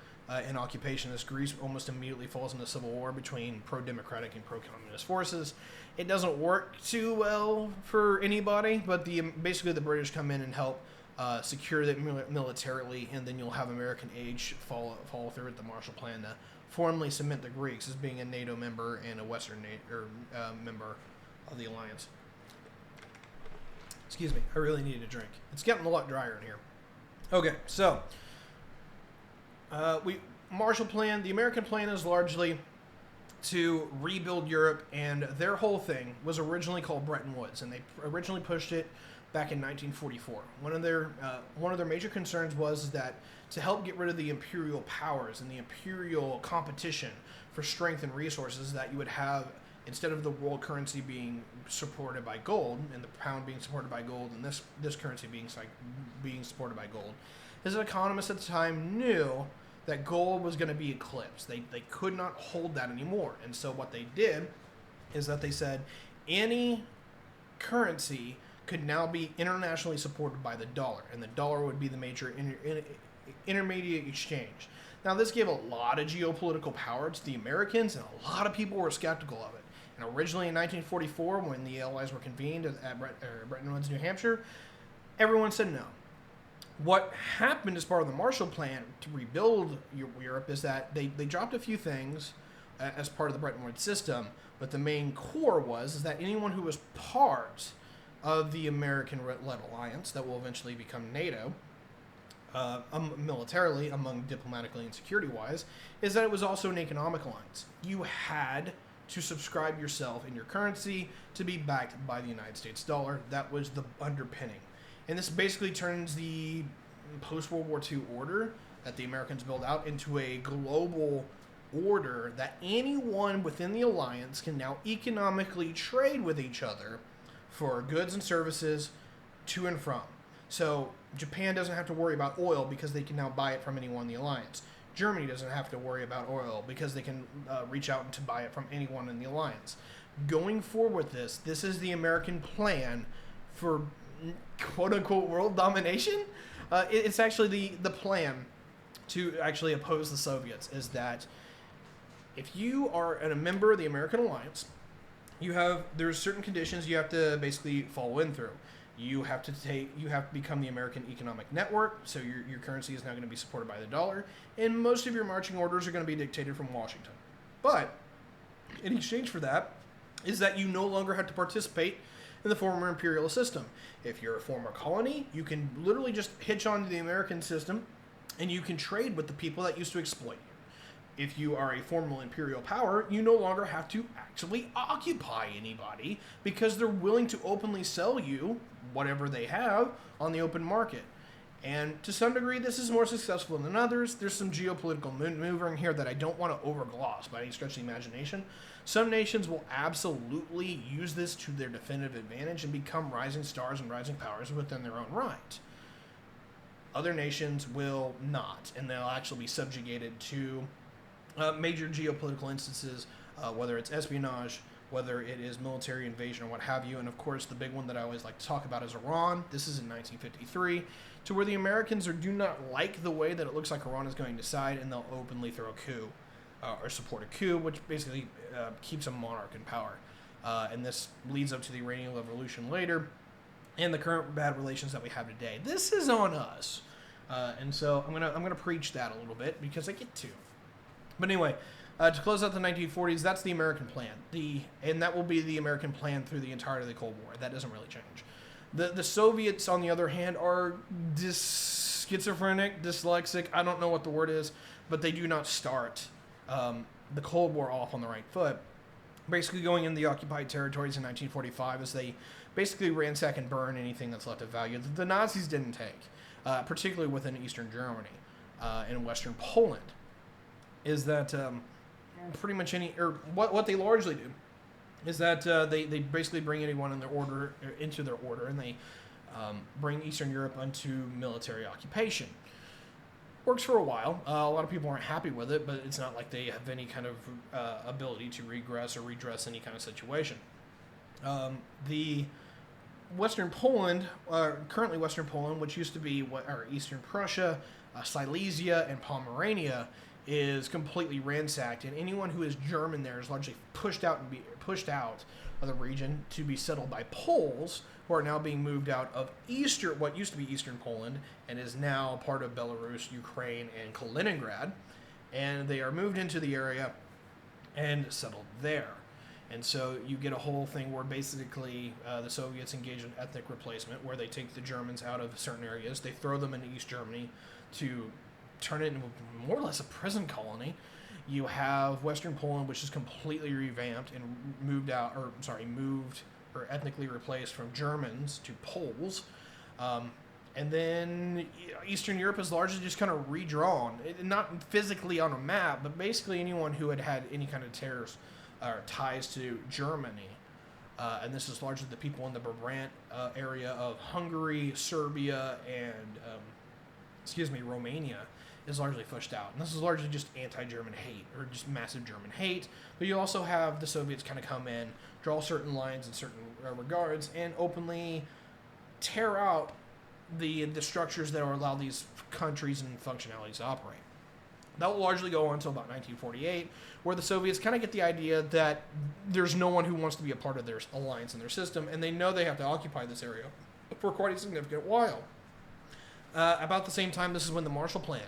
in occupation, as Greece almost immediately falls into civil war between pro-democratic and pro-communist forces. It doesn't work too well for anybody, but basically the British come in and help secure it militarily, and then you'll have American aid follow through with the Marshall Plan to formally cement the Greeks as being a NATO member and a Western member of the alliance. Excuse me, I really need a drink. It's getting a lot drier in here. Okay, so Marshall Plan. The American plan is largely to rebuild Europe, and their whole thing was originally called Bretton Woods, and they originally pushed it back in 1944. One of their major concerns was that to help get rid of the imperial powers and the imperial competition for strength and resources, that you would have, instead of the world currency being supported by gold and the pound being supported by gold and this currency being supported by gold, as economists at the time knew that gold was going to be eclipsed. They could not hold that anymore. And so what they did is that they said any currency could now be internationally supported by the dollar, and the dollar would be the major intermediate exchange. Now, this gave a lot of geopolitical power to the Americans, and a lot of people were skeptical of it. And originally in 1944, when the Allies were convened at Bretton Woods, New Hampshire, everyone said no. What happened as part of the Marshall Plan to rebuild Europe is that they dropped a few things as part of the Bretton Woods system, but the main core was that anyone who was part of the American-led alliance that will eventually become NATO, militarily, diplomatically and security-wise, is that it was also an economic alliance. You had to subscribe yourself and your currency to be backed by the United States dollar. That was the underpinning. And this basically turns the post-World War II order that the Americans built out into a global order that anyone within the alliance can now economically trade with each other for goods and services to and from. So Japan doesn't have to worry about oil because they can now buy it from anyone in the alliance. Germany doesn't have to worry about oil because they can reach out to buy it from anyone in the alliance. Going forward with this is the American plan for quote-unquote world domination. It's actually the plan to actually oppose the Soviets, is that if you are a member of the American alliance, there's certain conditions you have to basically follow in through. You have to become the American economic network, so your currency is now going to be supported by the dollar, and most of your marching orders are going to be dictated from Washington. But in exchange for that is that you no longer have to participate in the former imperial system. If you're a former colony, you can literally just hitch onto the American system, and you can trade with the people that used to exploit you. If you are a formal imperial power, you no longer have to actually occupy anybody because they're willing to openly sell you whatever they have on the open market. And to some degree, this is more successful than others. There's some geopolitical maneuvering here that I don't want to overgloss by any stretch of the imagination. Some nations will absolutely use this to their definitive advantage and become rising stars and rising powers within their own right. Other nations will not, and they'll actually be subjugated to major geopolitical instances, whether it's espionage, whether it is military invasion or what have you. And of course, the big one that I always like to talk about is Iran. This is in 1953, to where the Americans do not like the way that it looks like Iran is going to side, and they'll openly throw a coup or support a coup, which basically keeps a monarch in power. And this leads up to the Iranian Revolution later and the current bad relations that we have today. This is on us. And so I'm gonna preach that a little bit because I get to. But anyway, to close out the 1940s, that's the American plan. And that will be the American plan through the entirety of the Cold War. That doesn't really change. The Soviets, on the other hand, are schizophrenic, dyslexic. I don't know what the word is, but they do not start the Cold War off on the right foot. Basically going into the occupied territories in 1945 as they basically ransack and burn anything that's left of value that the Nazis didn't take, particularly within Eastern Germany and Western Poland. Is that pretty much what they largely do is that they basically bring anyone in their order into their order, and they bring Eastern Europe into military occupation. Works for a while. A lot of people aren't happy with it, but it's not like they have any kind of ability to regress or redress any kind of situation. The Western Poland, currently Western Poland, which used to be Eastern Prussia, Silesia, and Pomerania, is completely ransacked, and anyone who is German there is largely pushed out of the region to be settled by Poles, who are now being moved out of what used to be Eastern Poland and is now part of Belarus, Ukraine, and Kaliningrad, and they are moved into the area and settled there. And so you get a whole thing where basically the Soviets engage in ethnic replacement, where they take the Germans out of certain areas, they throw them into East Germany to turn it into more or less a prison colony. You have Western Poland, which is completely revamped and moved or ethnically replaced from Germans to Poles. And then Eastern Europe is largely just kind of redrawn, not physically on a map, but basically anyone who had any kind of ties to Germany. And this is largely the people in the Brabant area of Hungary, Serbia, and Romania is largely pushed out. And this is largely just anti-German hate, or just massive German hate. But you also have the Soviets kind of come in, draw certain lines in certain regards, and openly tear out the structures that will allow these countries and functionalities to operate. That will largely go on until about 1948, where the Soviets kind of get the idea that there's no one who wants to be a part of their alliance and their system, and they know they have to occupy this area for quite a significant while. About the same time, this is when the Marshall Plan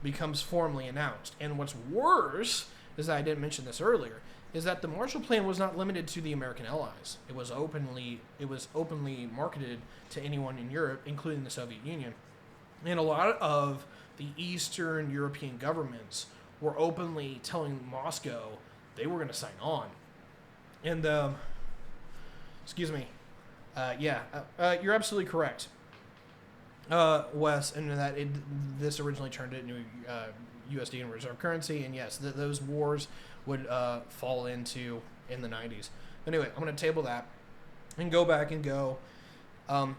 becomes formally announced. And what's worse, is that I didn't mention this earlier, is that the Marshall Plan was not limited to the American allies. It was openly marketed to anyone in Europe, including the Soviet Union. And a lot of the Eastern European governments were openly telling Moscow they were going to sign on. And, you're absolutely correct, Wes, and that this originally turned it into USD and reserve currency, and yes, those wars would fall into in the 90s. Anyway, I'm going to table that and go back and go, the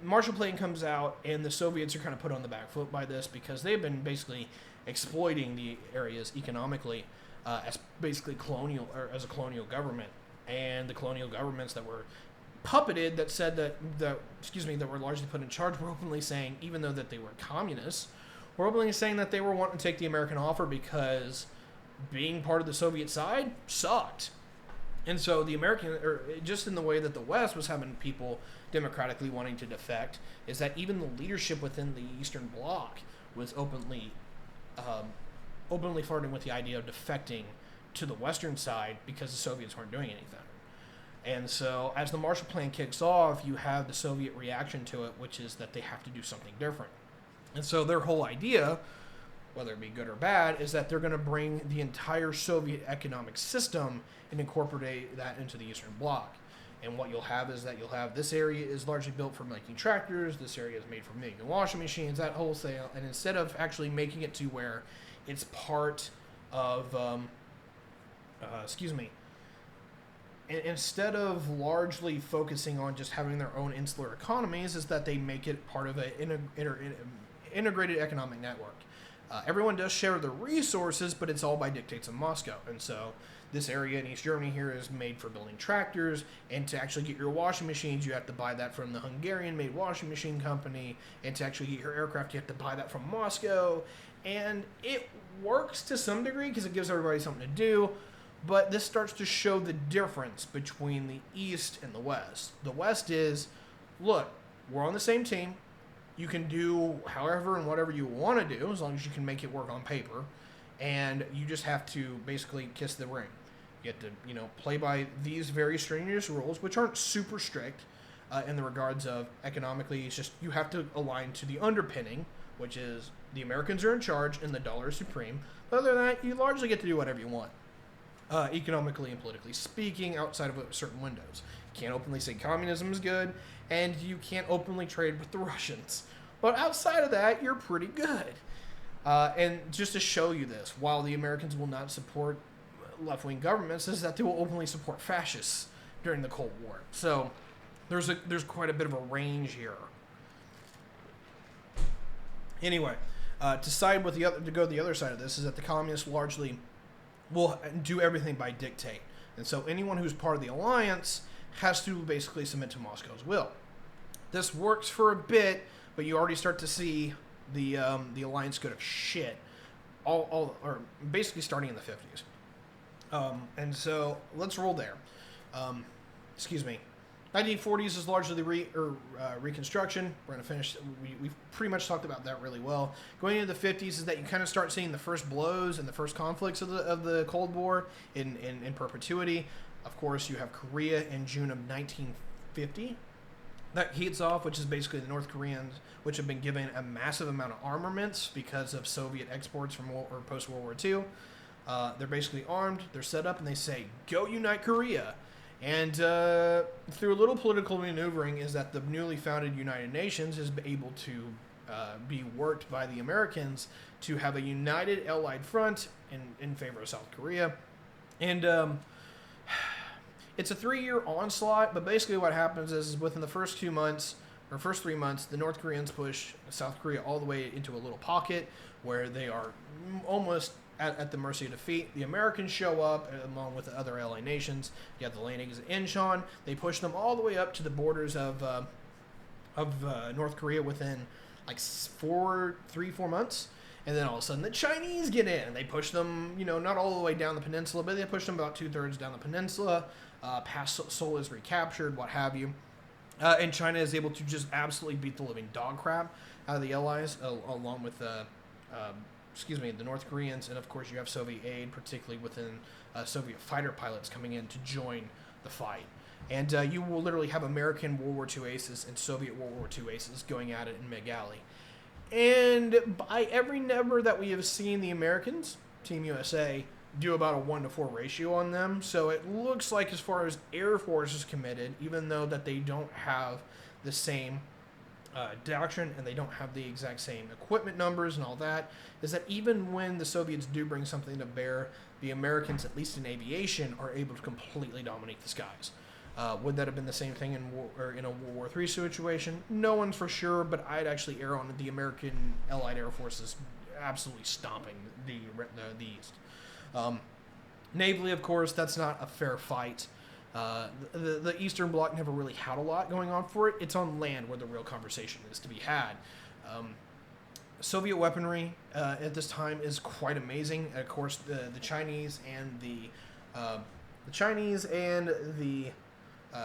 Marshall Plan comes out, and the Soviets are kind of put on the back foot by this because they've been basically exploiting the areas economically as basically as a colonial government, and the colonial governments that were puppeted, that said that were largely put in charge, were openly saying, even though that they were communists, were openly saying that they were wanting to take the American offer because being part of the Soviet side sucked. And so the American, or just in the way that the West was having people democratically wanting to defect, is that even the leadership within the Eastern Bloc was openly flirting with the idea of defecting to the Western side because the Soviets weren't doing anything. And so as the Marshall Plan kicks off, you have the Soviet reaction to it, which is that they have to do something different. And so their whole idea, whether it be good or bad, is that they're going to bring the entire Soviet economic system and incorporate that into the Eastern Bloc. And what you'll have is that you'll have this area is largely built for making tractors, this area is made for making washing machines, that wholesale. And instead of actually making it to where it's part of, instead of largely focusing on just having their own insular economies, is that they make it part of an integrated economic network. Everyone does share the resources, but it's all by dictates of Moscow. And so this area in East Germany here is made for building tractors, and to actually get your washing machines, you have to buy that from the Hungarian-made washing machine company, and to actually get your aircraft, you have to buy that from Moscow. And it works to some degree because it gives everybody something to do, but this starts to show the difference between the East and the West. The West is, look, we're on the same team. You can do however and whatever you want to do, as long as you can make it work on paper. And you just have to basically kiss the ring. You have to, play by these very strenuous rules, which aren't super strict in the regards of economically. It's just you have to align to the underpinning, which is the Americans are in charge and the dollar is supreme. But other than that, you largely get to do whatever you want, economically and politically speaking, outside of certain windows. You can't openly say communism is good, and you can't openly trade with the Russians. But outside of that, you're pretty good. And just to show you this, while the Americans will not support left-wing governments, is that they will openly support fascists during the Cold War. So there's quite a bit of a range here. Anyway, to go the other side of this is that the communists largely will do everything by dictate. And so anyone who's part of the alliance has to basically submit to Moscow's will. This works for a bit, but you already start to see the alliance go to shit, or basically starting in the 50s. And so let's roll there. Excuse me. 1940s is largely the reconstruction. We're going to finish. We've pretty much talked about that really well. Going into the 50s is that you kind of start seeing the first blows and the first conflicts of the Cold War in perpetuity. Of course, you have Korea in June of 1950. That heats off, which is basically the North Koreans, which have been given a massive amount of armaments because of Soviet exports from post-World War II. They're basically armed, they're set up, and they say, go unite Korea. And through a little political maneuvering is that the newly founded United Nations is able to be worked by the Americans to have a united allied front in favor of South Korea. And it's a 3-year onslaught, but basically what happens is within the first 3 months, the North Koreans push South Korea all the way into a little pocket where they are almost at the mercy of defeat. The Americans show up along with the other allied nations. You have the landings at Incheon. They push them all the way up to the borders of North Korea within like 4 months. And then all of a sudden the Chinese get in. They push them, not all the way down the peninsula, but they push them about 2/3 down the peninsula. Past Seoul is recaptured, what have you. And China is able to just absolutely beat the living dog crap out of the Allies, along with the North Koreans. And of course you have Soviet aid, particularly within Soviet fighter pilots coming in to join the fight. And you will literally have American World War II aces and Soviet World War II aces going at it in Meg Alley. And by every number that we have seen, the Americans, Team USA, do about a 1-to-4 ratio on them. So it looks like as far as Air Force is committed, even though that they don't have the same doctrine and they don't have the exact same equipment numbers and all that, is that even when the Soviets do bring something to bear, the Americans, at least in aviation, are able to completely dominate the skies. Would that have been the same thing in a World War III situation? No one's for sure, but I'd actually err on the American Allied Air Forces absolutely stomping the East. Navally, of course, that's not a fair fight. The Eastern Bloc never really had a lot going on for it. It's on land where the real conversation is to be had. Soviet weaponry at this time is quite amazing. Of course, the Chinese and the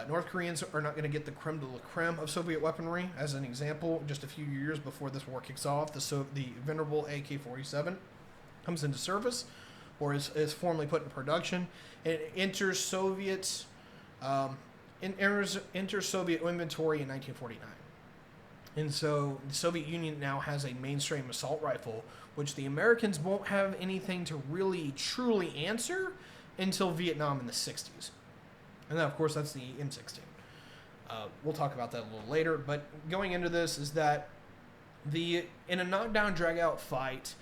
North Koreans are not going to get the creme de la creme of Soviet weaponry. As an example, just a few years before this war kicks off, the venerable AK-47 comes into service, or is formally put in production. It enters Soviet inventory in 1949. And so the Soviet Union now has a mainstream assault rifle, which the Americans won't have anything to really truly answer until Vietnam in the 60s. And then, of course, that's the M16. We'll talk about that a little later. But going into this is that in a knockdown, drag-out fight,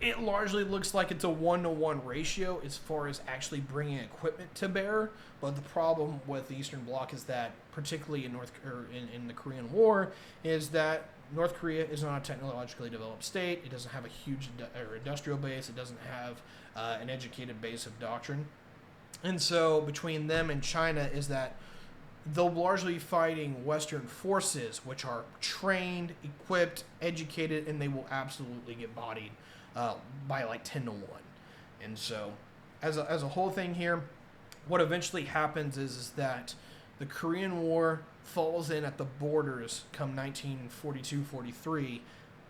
it largely looks like it's a 1-to-1 ratio as far as actually bringing equipment to bear. But the problem with the Eastern Bloc is that, particularly in the Korean War, is that North Korea is not a technologically developed state. It doesn't have a huge industrial base. It doesn't have an educated base of doctrine. And so between them and China is that they'll largely be fighting Western forces, which are trained, equipped, educated, and they will absolutely get bodied by like 10-to-1. And so as a whole thing here, what eventually happens is that the Korean War falls in at the borders come 1942-43,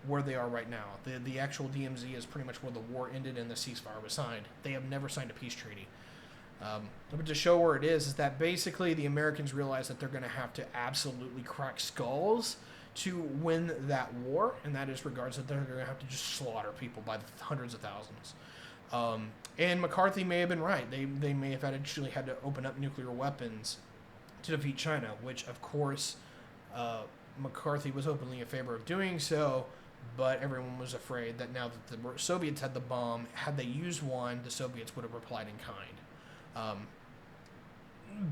where they are right now. The actual DMZ is pretty much where the war ended and the ceasefire was signed. They have never signed a peace treaty. But to show where it is that basically the Americans realize that they're going to have to absolutely crack skulls to win that war, and that is regards that they're going to have to just slaughter people by the hundreds of thousands. And McCarthy may have been right. They may have actually had to open up nuclear weapons to defeat China, which, of course, McCarthy was openly in favor of doing so, but everyone was afraid that now that the Soviets had the bomb, had they used one, the Soviets would have replied in kind.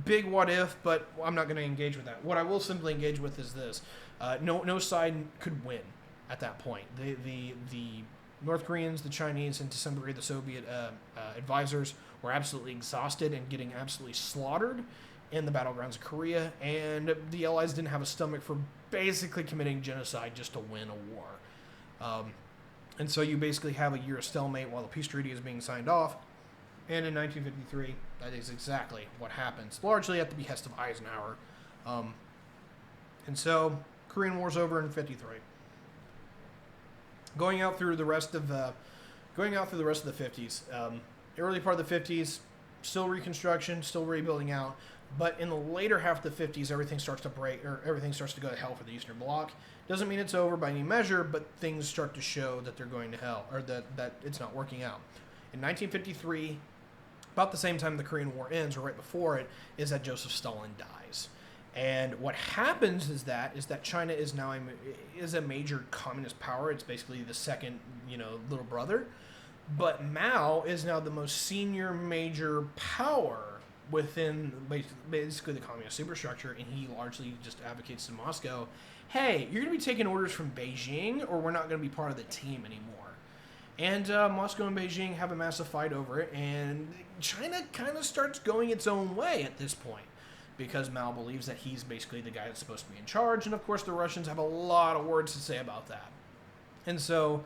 Big what if, but I'm not going to engage with that. What I will simply engage with is this. No side could win at that point. The North Koreans, the Chinese, and to some degree the Soviet advisors were absolutely exhausted and getting absolutely slaughtered. in the battlegrounds of Korea, and the Allies didn't have a stomach for basically committing genocide just to win a war. And so you basically have a year of stalemate while the peace treaty is being signed off. And in 1953, that is exactly what happens, largely at the behest of Eisenhower. And so Korean War's over in 53. Going out through the rest of the 50s, early part of the 50s, still reconstruction, still rebuilding out. But in the later half of the 50s, everything starts to break, or everything starts to go to hell for the Eastern Bloc. Doesn't mean it's over by any measure, but things start to show that they're going to hell, or that it's not working out. In 1953, about the same time the Korean War ends, or right before it, is that Joseph Stalin dies. And what happens is that China is now a major communist power. It's basically the second, little brother. But Mao is now the most senior major power within basically the communist superstructure, and he largely just advocates to Moscow, hey, you're going to be taking orders from Beijing, or we're not going to be part of the team anymore. And Moscow and Beijing have a massive fight over it, and China kind of starts going its own way at this point, because Mao believes that he's basically the guy that's supposed to be in charge, and of course the Russians have a lot of words to say about that. And so,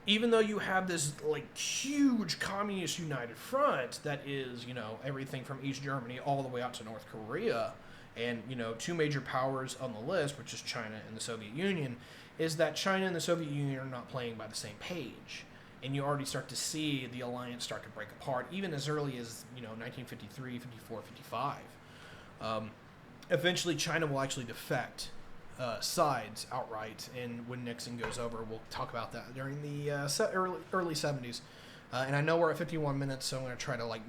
even though you have this huge communist united front that is, everything from East Germany all the way out to North Korea, and, two major powers on the list, which is China and the Soviet Union, is that China and the Soviet Union are not playing by the same page. And you already start to see the alliance start to break apart, even as early as, 1953, 54, 55. Eventually, China will actually defect sides outright, and when Nixon goes over, we'll talk about that during the early 70s. And I know we're at 51 minutes, so I'm going to try to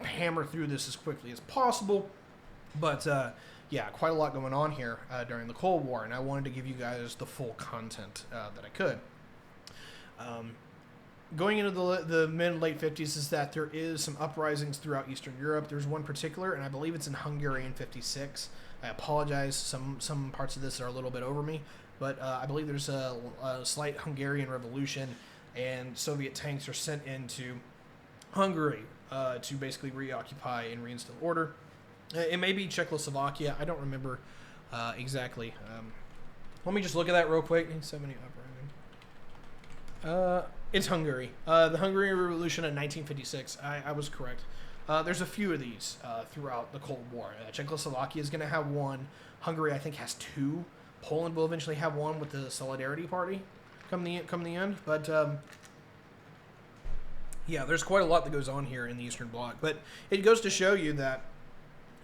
hammer through this as quickly as possible. But quite a lot going on here during the Cold War, and I wanted to give you guys the full content that I could. Going into the mid-late 50s is that there is some uprisings throughout Eastern Europe. There's one particular, and I believe it's in Hungary in 56. I apologize, some parts of this are a little bit over me, but I believe there's a slight Hungarian Revolution, and Soviet tanks are sent into Hungary to basically reoccupy and reinstill order. It may be Czechoslovakia. I don't remember exactly. Let me just look at that real quick. 70 uprising. It's Hungary. The Hungarian Revolution in 1956. I was correct. There's a few of these throughout the Cold War. Czechoslovakia is going to have one. Hungary, I think, has two. Poland will eventually have one with the Solidarity Party come the end. But there's quite a lot that goes on here in the Eastern Bloc. But it goes to show you that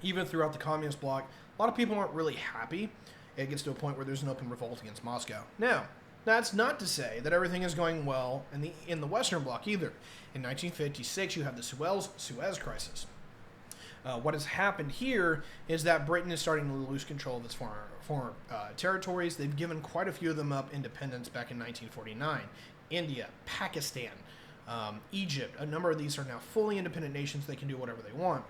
even throughout the Communist Bloc, a lot of people aren't really happy. It gets to a point where there's an open revolt against Moscow. Now, that's not to say that everything is going well in the Western Bloc either. In 1956, you have the Suez Crisis. What has happened here is that Britain is starting to lose control of its former territories. They've given quite a few of them up independence back in 1949. India, Pakistan, Egypt, a number of these are now fully independent nations. They can do whatever they want.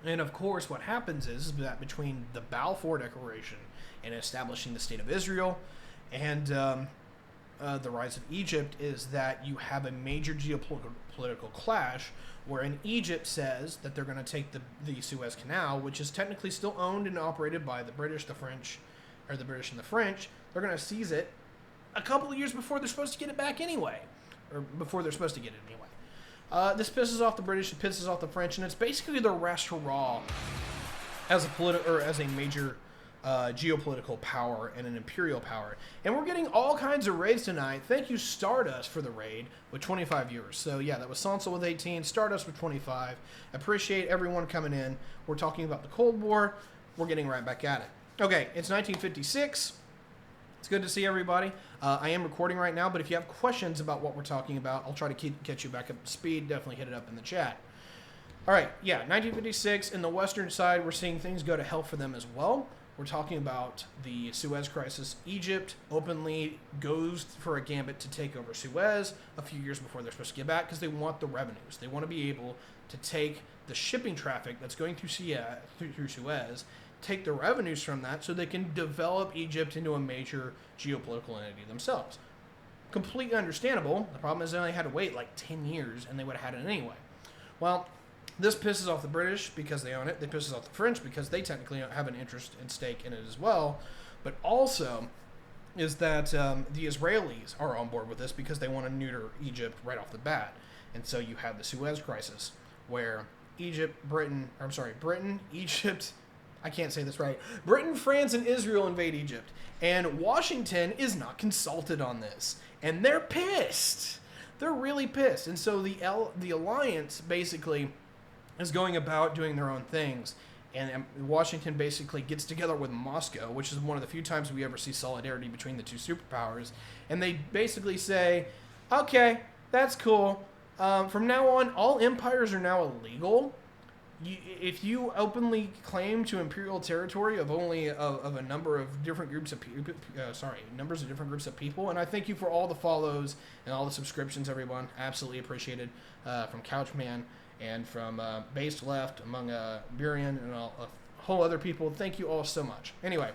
And of course, what happens is that between the Balfour Declaration and establishing the State of Israel and the rise of Egypt is that you have a major geopolitical clash wherein Egypt says that they're going to take the Suez Canal, which is technically still owned and operated by the British, the French, or the British and the French. They're going to seize it a couple of years before they're supposed to get it back anyway, or before they're supposed to get it anyway. This pisses off the British, it pisses off the French, and it's basically the restaurant as a major geopolitical power and an imperial power. And we're getting all kinds of raids tonight. Thank you, Stardust, for the raid with 25 viewers. So yeah, that was Sansa with 18, Stardust with 25. Appreciate everyone coming in. We're talking about the Cold War. We're getting right back at it. Okay, it's 1956. It's good to see everybody. I am recording right now, but if you have questions about what we're talking about, I'll try to catch you back up to speed. Definitely hit it up in the chat. All right, 1956. In the western side, we're seeing things go to hell for them as well. We're talking about the Suez Crisis. Egypt openly goes for a gambit to take over Suez a few years before they're supposed to get back because they want the revenues. They want to be able to take the shipping traffic that's going through Suez, take the revenues from that so they can develop Egypt into a major geopolitical entity themselves. Completely understandable. The problem is they only had to wait 10 years and they would have had it anyway. Well, This pisses off the British because they own it. They pisses off the French because they technically have an interest and stake in it as well. But also is that the Israelis are on board with this because they want to neuter Egypt right off the bat. And so you have the Suez Crisis, where Britain, Egypt, I can't say this right. Britain, France, and Israel invade Egypt. And Washington is not consulted on this. And they're pissed. They're really pissed. And so the alliance basically is going about doing their own things. And Washington basically gets together with Moscow, which is one of the few times we ever see solidarity between the two superpowers. And they basically say, okay, that's cool. From now on, all empires are now illegal. If you openly claim to imperial territory of only of a number of different groups of numbers of different groups of people, and I thank you for all the follows and all the subscriptions, everyone. Absolutely appreciated. From Couchman and from Based Left, among Burian and a whole other people. Thank you all so much. Anyway,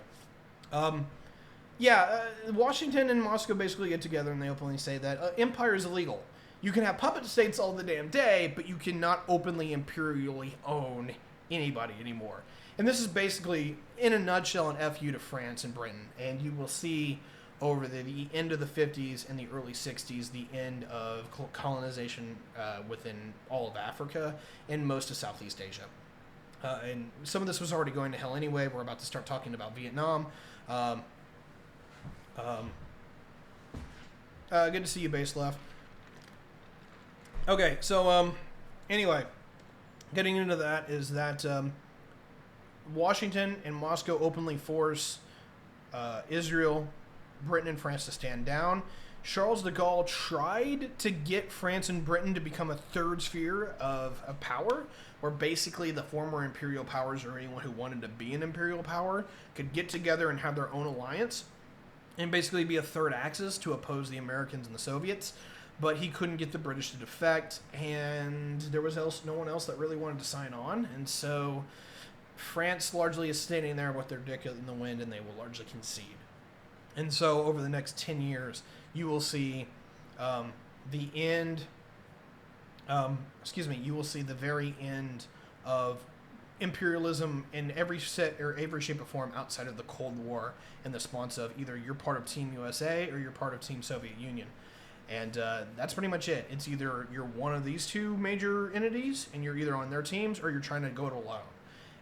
Washington and Moscow basically get together and they openly say that empire is illegal. You can have puppet states all the damn day, but you cannot openly imperially own anybody anymore. And this is basically, in a nutshell, an FU to France and Britain. And you will see over the end of the 50s and the early 60s, the end of colonization within all of Africa and most of Southeast Asia. And some of this was already going to hell anyway. We're about to start talking about Vietnam. Good to see you, Base Left. Okay, so anyway, getting into that is that Washington and Moscow openly force Israel, Britain, and France to stand down. Charles de Gaulle tried to get France and Britain to become a third sphere of power, where basically the former imperial powers or anyone who wanted to be an imperial power could get together and have their own alliance and basically be a third axis to oppose the Americans and the Soviets. But he couldn't get the British to defect, and there was no one else that really wanted to sign on. And so France largely is standing there with their dick in the wind, and they will largely concede. And so over the next 10 years, you will see the end. You will see the very end of imperialism in every shape or form outside of the Cold War, in the response of either you're part of Team USA or you're part of Team Soviet Union. And that's pretty much it. It's either you're one of these two major entities, and you're either on their teams, or you're trying to go it alone.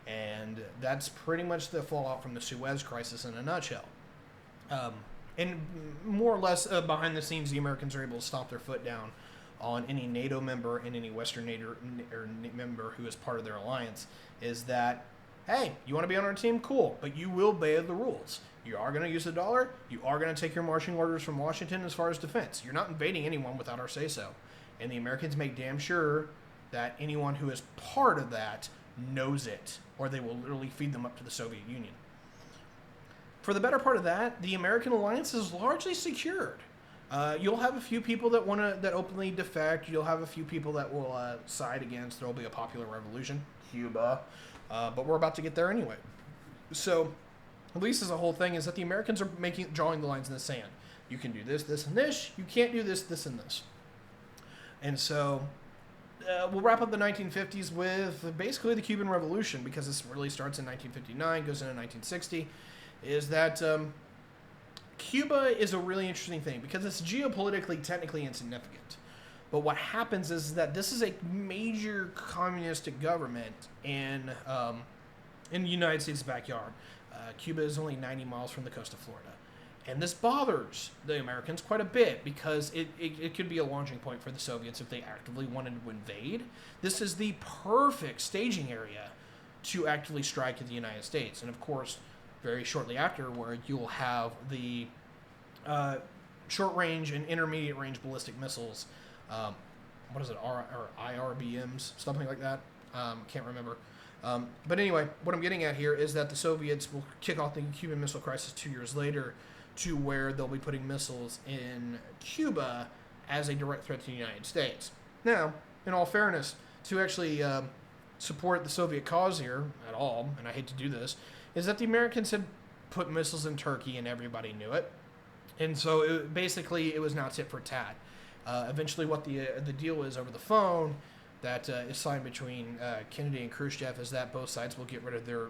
And that's pretty much the fallout from the Suez Crisis in a nutshell. And more or less behind the scenes, the Americans are able to stomp their foot down on any NATO member and any Western NATO or member who is part of their alliance. Is that, hey, you want to be on our team? Cool, but you will obey the rules. You are going to use the dollar. You are going to take your marching orders from Washington as far as defense. You're not invading anyone without our say-so. And the Americans make damn sure that anyone who is part of that knows it, or they will literally feed them up to the Soviet Union. For the better part of that, the American alliance is largely secured. You'll have a few people that openly defect. You'll have a few people that will side against. There will be a popular revolution, Cuba, but we're about to get there anyway. So, at least as a whole thing, is that the Americans are drawing the lines in the sand. You can do this, this, and this. You can't do this, this, and this. And so, we'll wrap up the 1950s with basically the Cuban Revolution, because this really starts in 1959, goes into 1960, is that Cuba is a really interesting thing, because it's geopolitically technically insignificant. But what happens is that this is a major communistic government in the United States' backyard. Cuba is only 90 miles from the coast of Florida. And this bothers the Americans quite a bit, because it could be a launching point for the Soviets if they actively wanted to invade. This is the perfect staging area to actively strike at the United States. And of course, very shortly after, where you'll have the short-range and intermediate-range ballistic missiles, IRBMs, something like that. Can't remember. But anyway, what I'm getting at here is that the Soviets will kick off the Cuban Missile Crisis 2 years later, to where they'll be putting missiles in Cuba as a direct threat to the United States. Now, in all fairness, to actually support the Soviet cause here at all, and I hate to do this, is that the Americans had put missiles in Turkey and everybody knew it. And so it was not tit for tat. Eventually what the deal is over the phone that is signed between Kennedy and Khrushchev is that both sides will get rid of their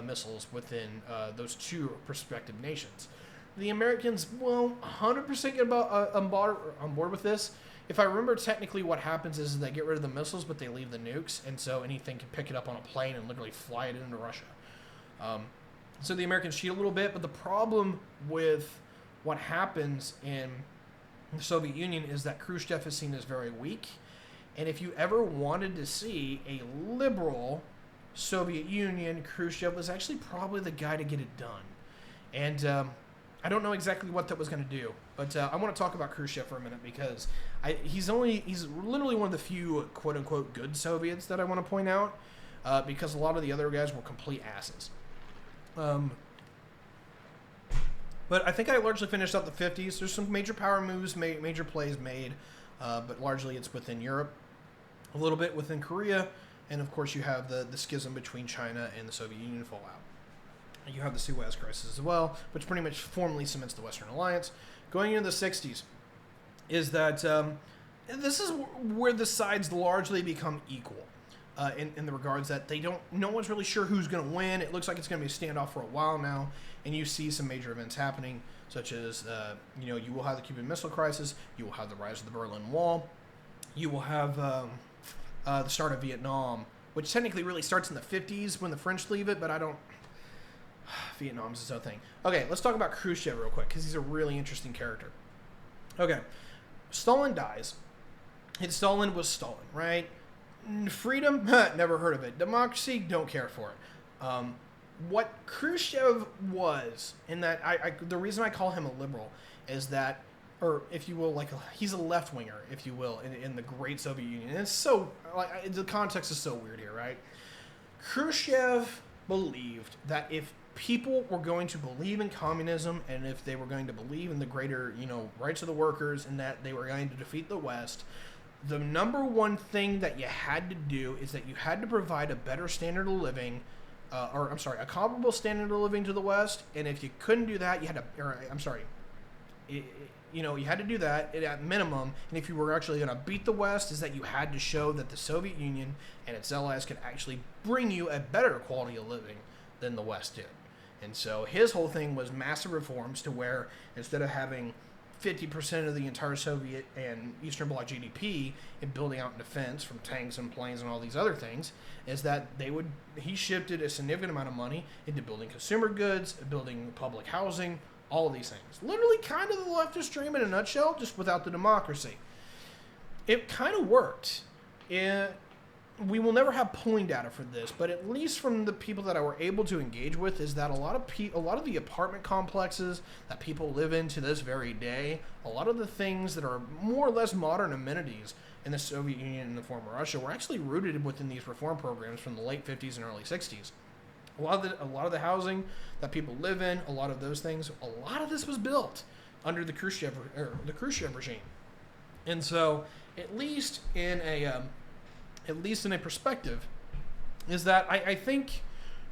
missiles within those two prospective nations. The Americans won't 100% get on board with this. If I remember technically what happens is they get rid of the missiles, but they leave the nukes, and so anything can pick it up on a plane and literally fly it into Russia. So the Americans cheat a little bit, but the problem with what happens in the Soviet Union is that Khrushchev is seen as very weak, and if you ever wanted to see a liberal Soviet Union, Khrushchev was actually probably the guy to get it done. And I don't know exactly what that was going to do, but I want to talk about Khrushchev for a minute because he's literally one of the few quote-unquote good Soviets that I want to point out because a lot of the other guys were complete asses. But I think I largely finished out the 50s. There's some major power moves, major plays made, but largely it's within Europe, a little bit within Korea, and of course you have the schism between China and the Soviet Union fallout. You have the Suez Crisis as well, which pretty much formally cements the Western Alliance. Going into the 60s is that this is where the sides largely become equal in the regards that no one's really sure who's going to win. It looks like it's going to be a standoff for a while now, and you see some major events happening, such as, you will have the Cuban Missile Crisis, you will have the rise of the Berlin Wall, you will have the start of Vietnam, which technically really starts in the 50s when the French leave it, but I don't... Vietnam's his own thing. Okay, let's talk about Khrushchev real quick, because he's a really interesting character. Okay, Stalin dies. And Stalin was Stalin, right? Freedom? Never heard of it. Democracy? Don't care for it. What Khrushchev was, in that, the reason I call him a liberal is that, or if you will, he's a left-winger, if you will, in the great Soviet Union. And it's so, the context is so weird here, right? Khrushchev believed that if people were going to believe in communism and if they were going to believe in the greater, rights of the workers and that they were going to defeat the West, the number one thing that you had to do is that you had to provide a better standard of living, a comparable standard of living to the West, and if you couldn't do that, you had to, you had to do that at minimum, and if you were actually going to beat the West, is that you had to show that the Soviet Union and its allies could actually bring you a better quality of living than the West did. And so his whole thing was massive reforms to where instead of having 50% of the entire Soviet and Eastern Bloc GDP in building out in defense from tanks and planes and all these other things, is that he shifted a significant amount of money into building consumer goods, building public housing, all of these things. Literally kind of the leftist dream in a nutshell, just without the democracy. It kind of worked. We will never have polling data for this, but at least from the people that I were able to engage with, is that a lot of the apartment complexes that people live in to this very day, a lot of the things that are more or less modern amenities in the Soviet Union and the former Russia were actually rooted within these reform programs from the late 50s and early 60s. A lot of the housing that people live in, a lot of those things, a lot of this was built under the Khrushchev regime, and so at least in a perspective, is that I think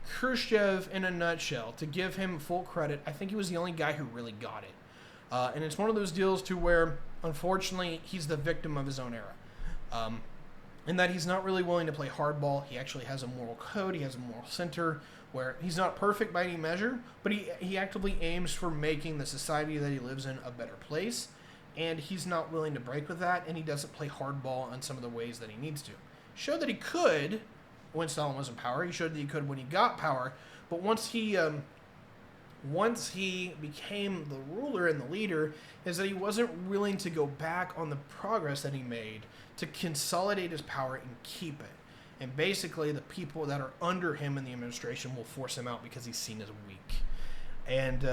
Khrushchev, in a nutshell, to give him full credit, I think he was the only guy who really got it. And it's one of those deals to where, unfortunately, he's the victim of his own era. In that he's not really willing to play hardball. He actually has a moral code. He has a moral center where he's not perfect by any measure, but he actively aims for making the society that he lives in a better place. And he's not willing to break with that, and he doesn't play hardball in some of the ways that he needs to. Showed that he could when Stalin was in power. He showed that he could when he got power. But once he became the ruler and the leader, is that he wasn't willing to go back on the progress that he made to consolidate his power and keep it. And basically, the people that are under him in the administration will force him out because he's seen as weak. And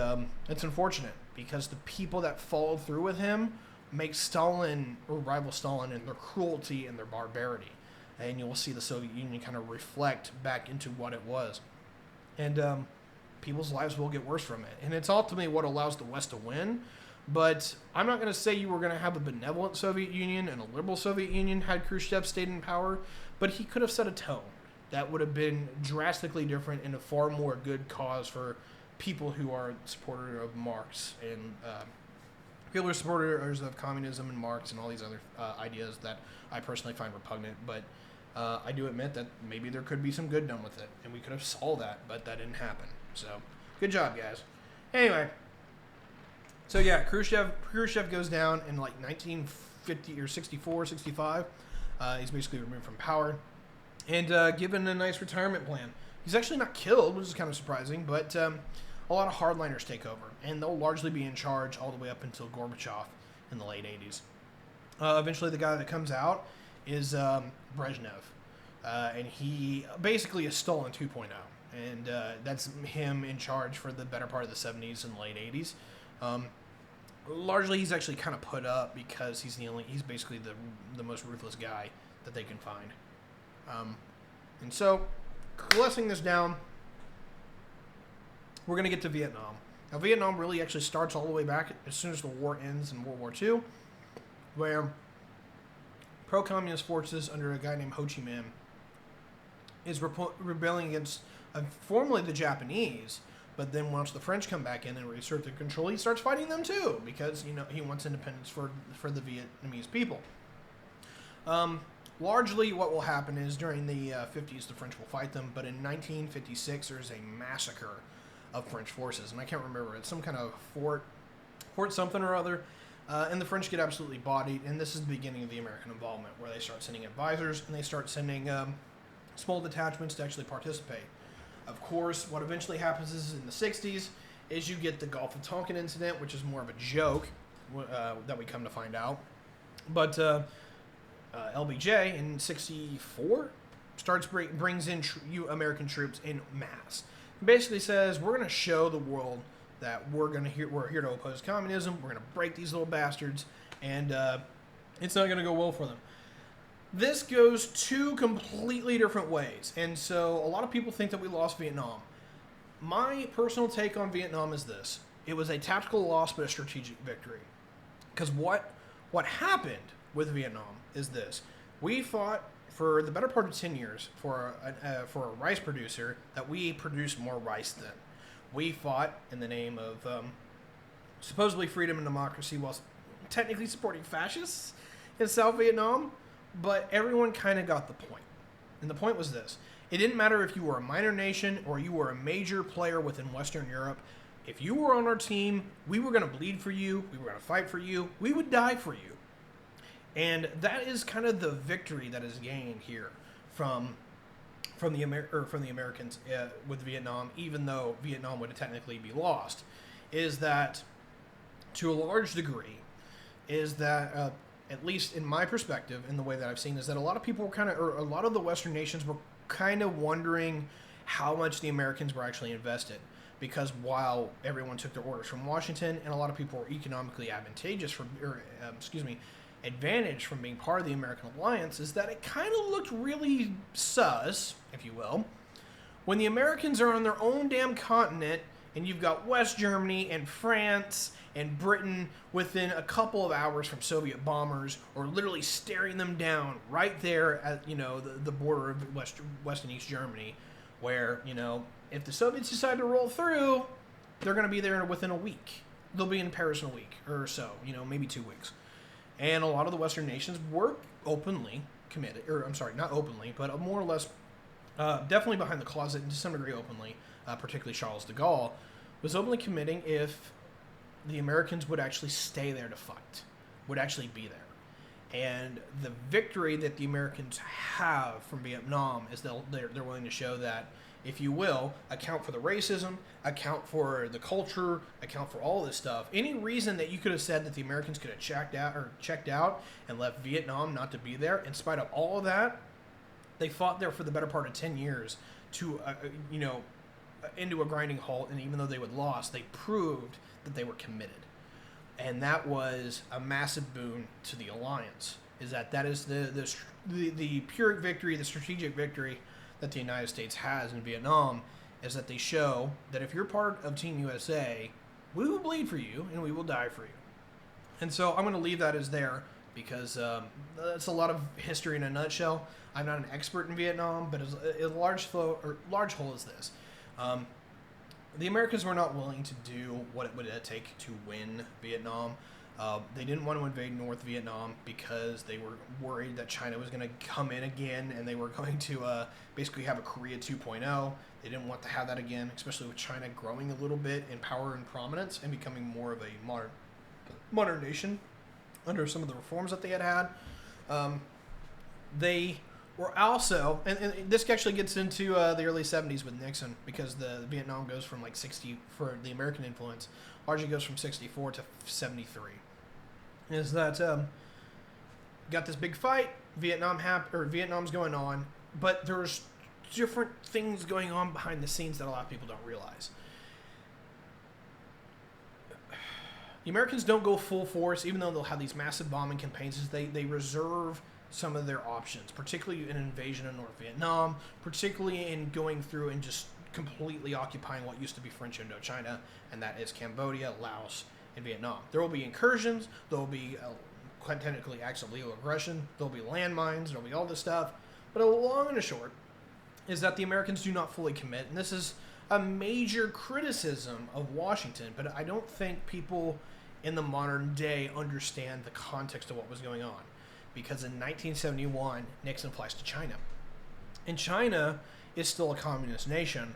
it's unfortunate because the people that followed through with him make Stalin, or rival Stalin, in their cruelty and their barbarity. And you will see the Soviet Union kind of reflect back into what it was. And people's lives will get worse from it. And it's ultimately what allows the West to win. But I'm not going to say you were going to have a benevolent Soviet Union and a liberal Soviet Union had Khrushchev stayed in power, but he could have set a tone that would have been drastically different and a far more good cause for people who are supporters of Marx and Hitler supporters of communism and Marx and all these other ideas that I personally find repugnant, but I do admit that maybe there could be some good done with it, and we could have solved that, but that didn't happen. So, good job, guys. Anyway, so yeah, Khrushchev goes down in like 1950 or 64, 65. He's basically removed from power and given a nice retirement plan. He's actually not killed, which is kind of surprising, but a lot of hardliners take over, and they'll largely be in charge all the way up until Gorbachev in the late 80s. Eventually, the guy that comes out is Brezhnev, and he basically is Stalin 2.0, and that's him in charge for the better part of the 70s and late 80s. Largely, he's actually kind of put up because he's basically the most ruthless guy that they can find. And so, coalescing this down, we're going to get to Vietnam. Now, Vietnam really actually starts all the way back as soon as the war ends in World War II, where pro-communist forces under a guy named Ho Chi Minh is rebelling against formerly the Japanese, but then once the French come back in and reassert their control, he starts fighting them too, because he wants independence for the Vietnamese people. Largely what will happen is during the 50s the French will fight them, but in 1956 there's a massacre of French forces, and I can't remember, it's some kind of fort something or other, and the French get absolutely bodied, and this is the beginning of the American involvement, where they start sending advisors, and they start sending small detachments to actually participate. Of course, what eventually happens is in the 60s is you get the Gulf of Tonkin incident, which is more of a joke that we come to find out, but LBJ in 64 brings in American troops in mass. Basically says, we're going to show the world that we're here to oppose communism. We're going to break these little bastards, and it's not going to go well for them. This goes two completely different ways, and so a lot of people think that we lost Vietnam. My personal take on Vietnam is this: it was a tactical loss, but a strategic victory. Because what happened with Vietnam is this: we fought for the better part of 10 years for a rice producer that we produced more rice than. We fought in the name of supposedly freedom and democracy while technically supporting fascists in South Vietnam, but everyone kind of got the point. And the point was this: it didn't matter if you were a minor nation or you were a major player within Western Europe. If you were on our team, we were going to bleed for you, we were going to fight for you, we would die for you. And that is kind of the victory that is gained here from the Americans with Vietnam, even though Vietnam would technically be lost, is that, to a large degree, is that, at least in my perspective, in the way that I've seen, is that a lot of people were a lot of the Western nations were kind of wondering how much the Americans were actually invested. Because while everyone took their orders from Washington, and a lot of people were economically advantageous advantage from being part of the American alliance, is that it kind of looked really sus, if you will, when the Americans are on their own damn continent, and you've got West Germany and France and Britain within a couple of hours from Soviet bombers, or literally staring them down right there at the border of West and East Germany, where if the Soviets decide to roll through, they're going to be there within a week. They'll be in Paris in a week or so, maybe 2 weeks. And a lot of the Western nations were openly committed, or I'm sorry, not openly, but more or less definitely behind the closet, and to some degree openly, particularly Charles de Gaulle, was openly committing if the Americans would actually stay there to fight, would actually be there. And the victory that the Americans have from Vietnam is they're willing to show that, if you will, account for the racism, account for the culture, account for all this stuff. Any reason that you could have said that the Americans could have checked out and left Vietnam not to be there, in spite of all of that, they fought there for the better part of 10 years to, into a grinding halt. And even though they would lost, they proved that they were committed. And that was a massive boon to the alliance. That is the pure victory, the strategic victory that the United States has in Vietnam, is that they show that if you're part of Team USA, we will bleed for you and we will die for you. And so I'm going to leave that as there, because that's a lot of history in a nutshell. I'm not an expert in Vietnam, but as a large whole is this. The Americans were not willing to do what it would take to win Vietnam. They didn't want to invade North Vietnam because they were worried that China was going to come in again and they were going to basically have a Korea 2.0. They didn't want to have that again, especially with China growing a little bit in power and prominence and becoming more of a modern nation under some of the reforms that they had. They were also, and this actually gets into the early 70s with Nixon, because the Vietnam goes from like 60, for the American influence, largely goes from 64 to 73. Is that got this big fight, Vietnam's going on, but there's different things going on behind the scenes that a lot of people don't realize. The Americans don't go full force, even though they'll have these massive bombing campaigns. They reserve some of their options, particularly in an invasion of North Vietnam, particularly in going through and just completely occupying what used to be French Indochina, and that is Cambodia, Laos, and Vietnam. There will be incursions, there will be technically acts of legal aggression, there will be landmines, there will be all this stuff, but a long and a short is that the Americans do not fully commit, and this is a major criticism of Washington, but I don't think people in the modern day understand the context of what was going on. Because in 1971, Nixon flies to China. And China is still a communist nation,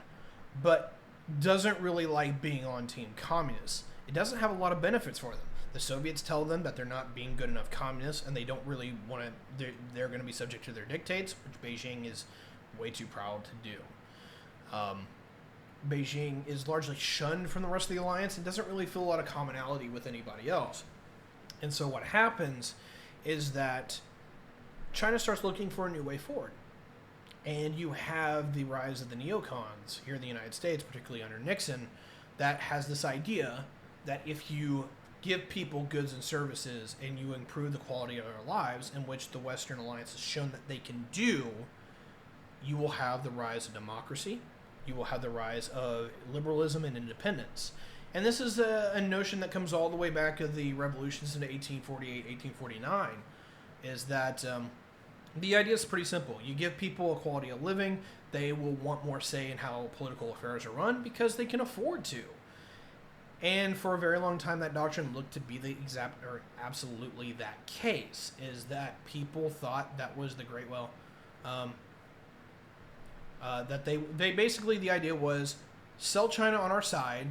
but doesn't really like being on team communists. It doesn't have a lot of benefits for them. The Soviets tell them that they're not being good enough communists, and they don't really want to, they're going to be subject to their dictates, which Beijing is way too proud to do. Beijing is largely shunned from the rest of the alliance and doesn't really feel a lot of commonality with anybody else. And so what happens is that China starts looking for a new way forward. And you have the rise of the neocons here in the United States, particularly under Nixon, that has this idea that if you give people goods and services and you improve the quality of their lives, in which the Western alliance has shown that they can do, you will have the rise of democracy. You will have the rise of liberalism and independence. And this is a notion that comes all the way back to the revolutions into 1848, 1849, is that the idea is pretty simple. You give people a quality of living, they will want more say in how political affairs are run because they can afford to. And for a very long time, that doctrine looked to be the exact, or absolutely that case, is that people thought that was the great, that they basically, the idea was sell China on our side,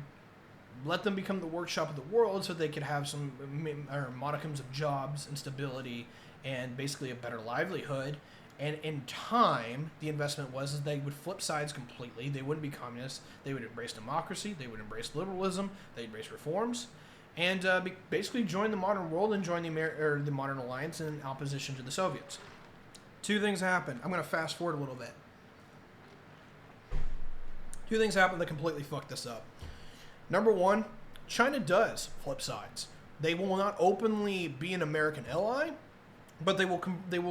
let them become the workshop of the world so they could have some modicums of jobs and stability and basically a better livelihood. And in time, the investment was they would flip sides completely. They wouldn't be communists. They would embrace democracy. They would embrace liberalism. They'd embrace reforms. And basically join the modern world and join the modern alliance in opposition to the Soviets. Two things happened. I'm going to fast forward a little bit. Two things happened that completely fucked this up. Number one, China does flip sides. They will not openly be an American ally, but Beijing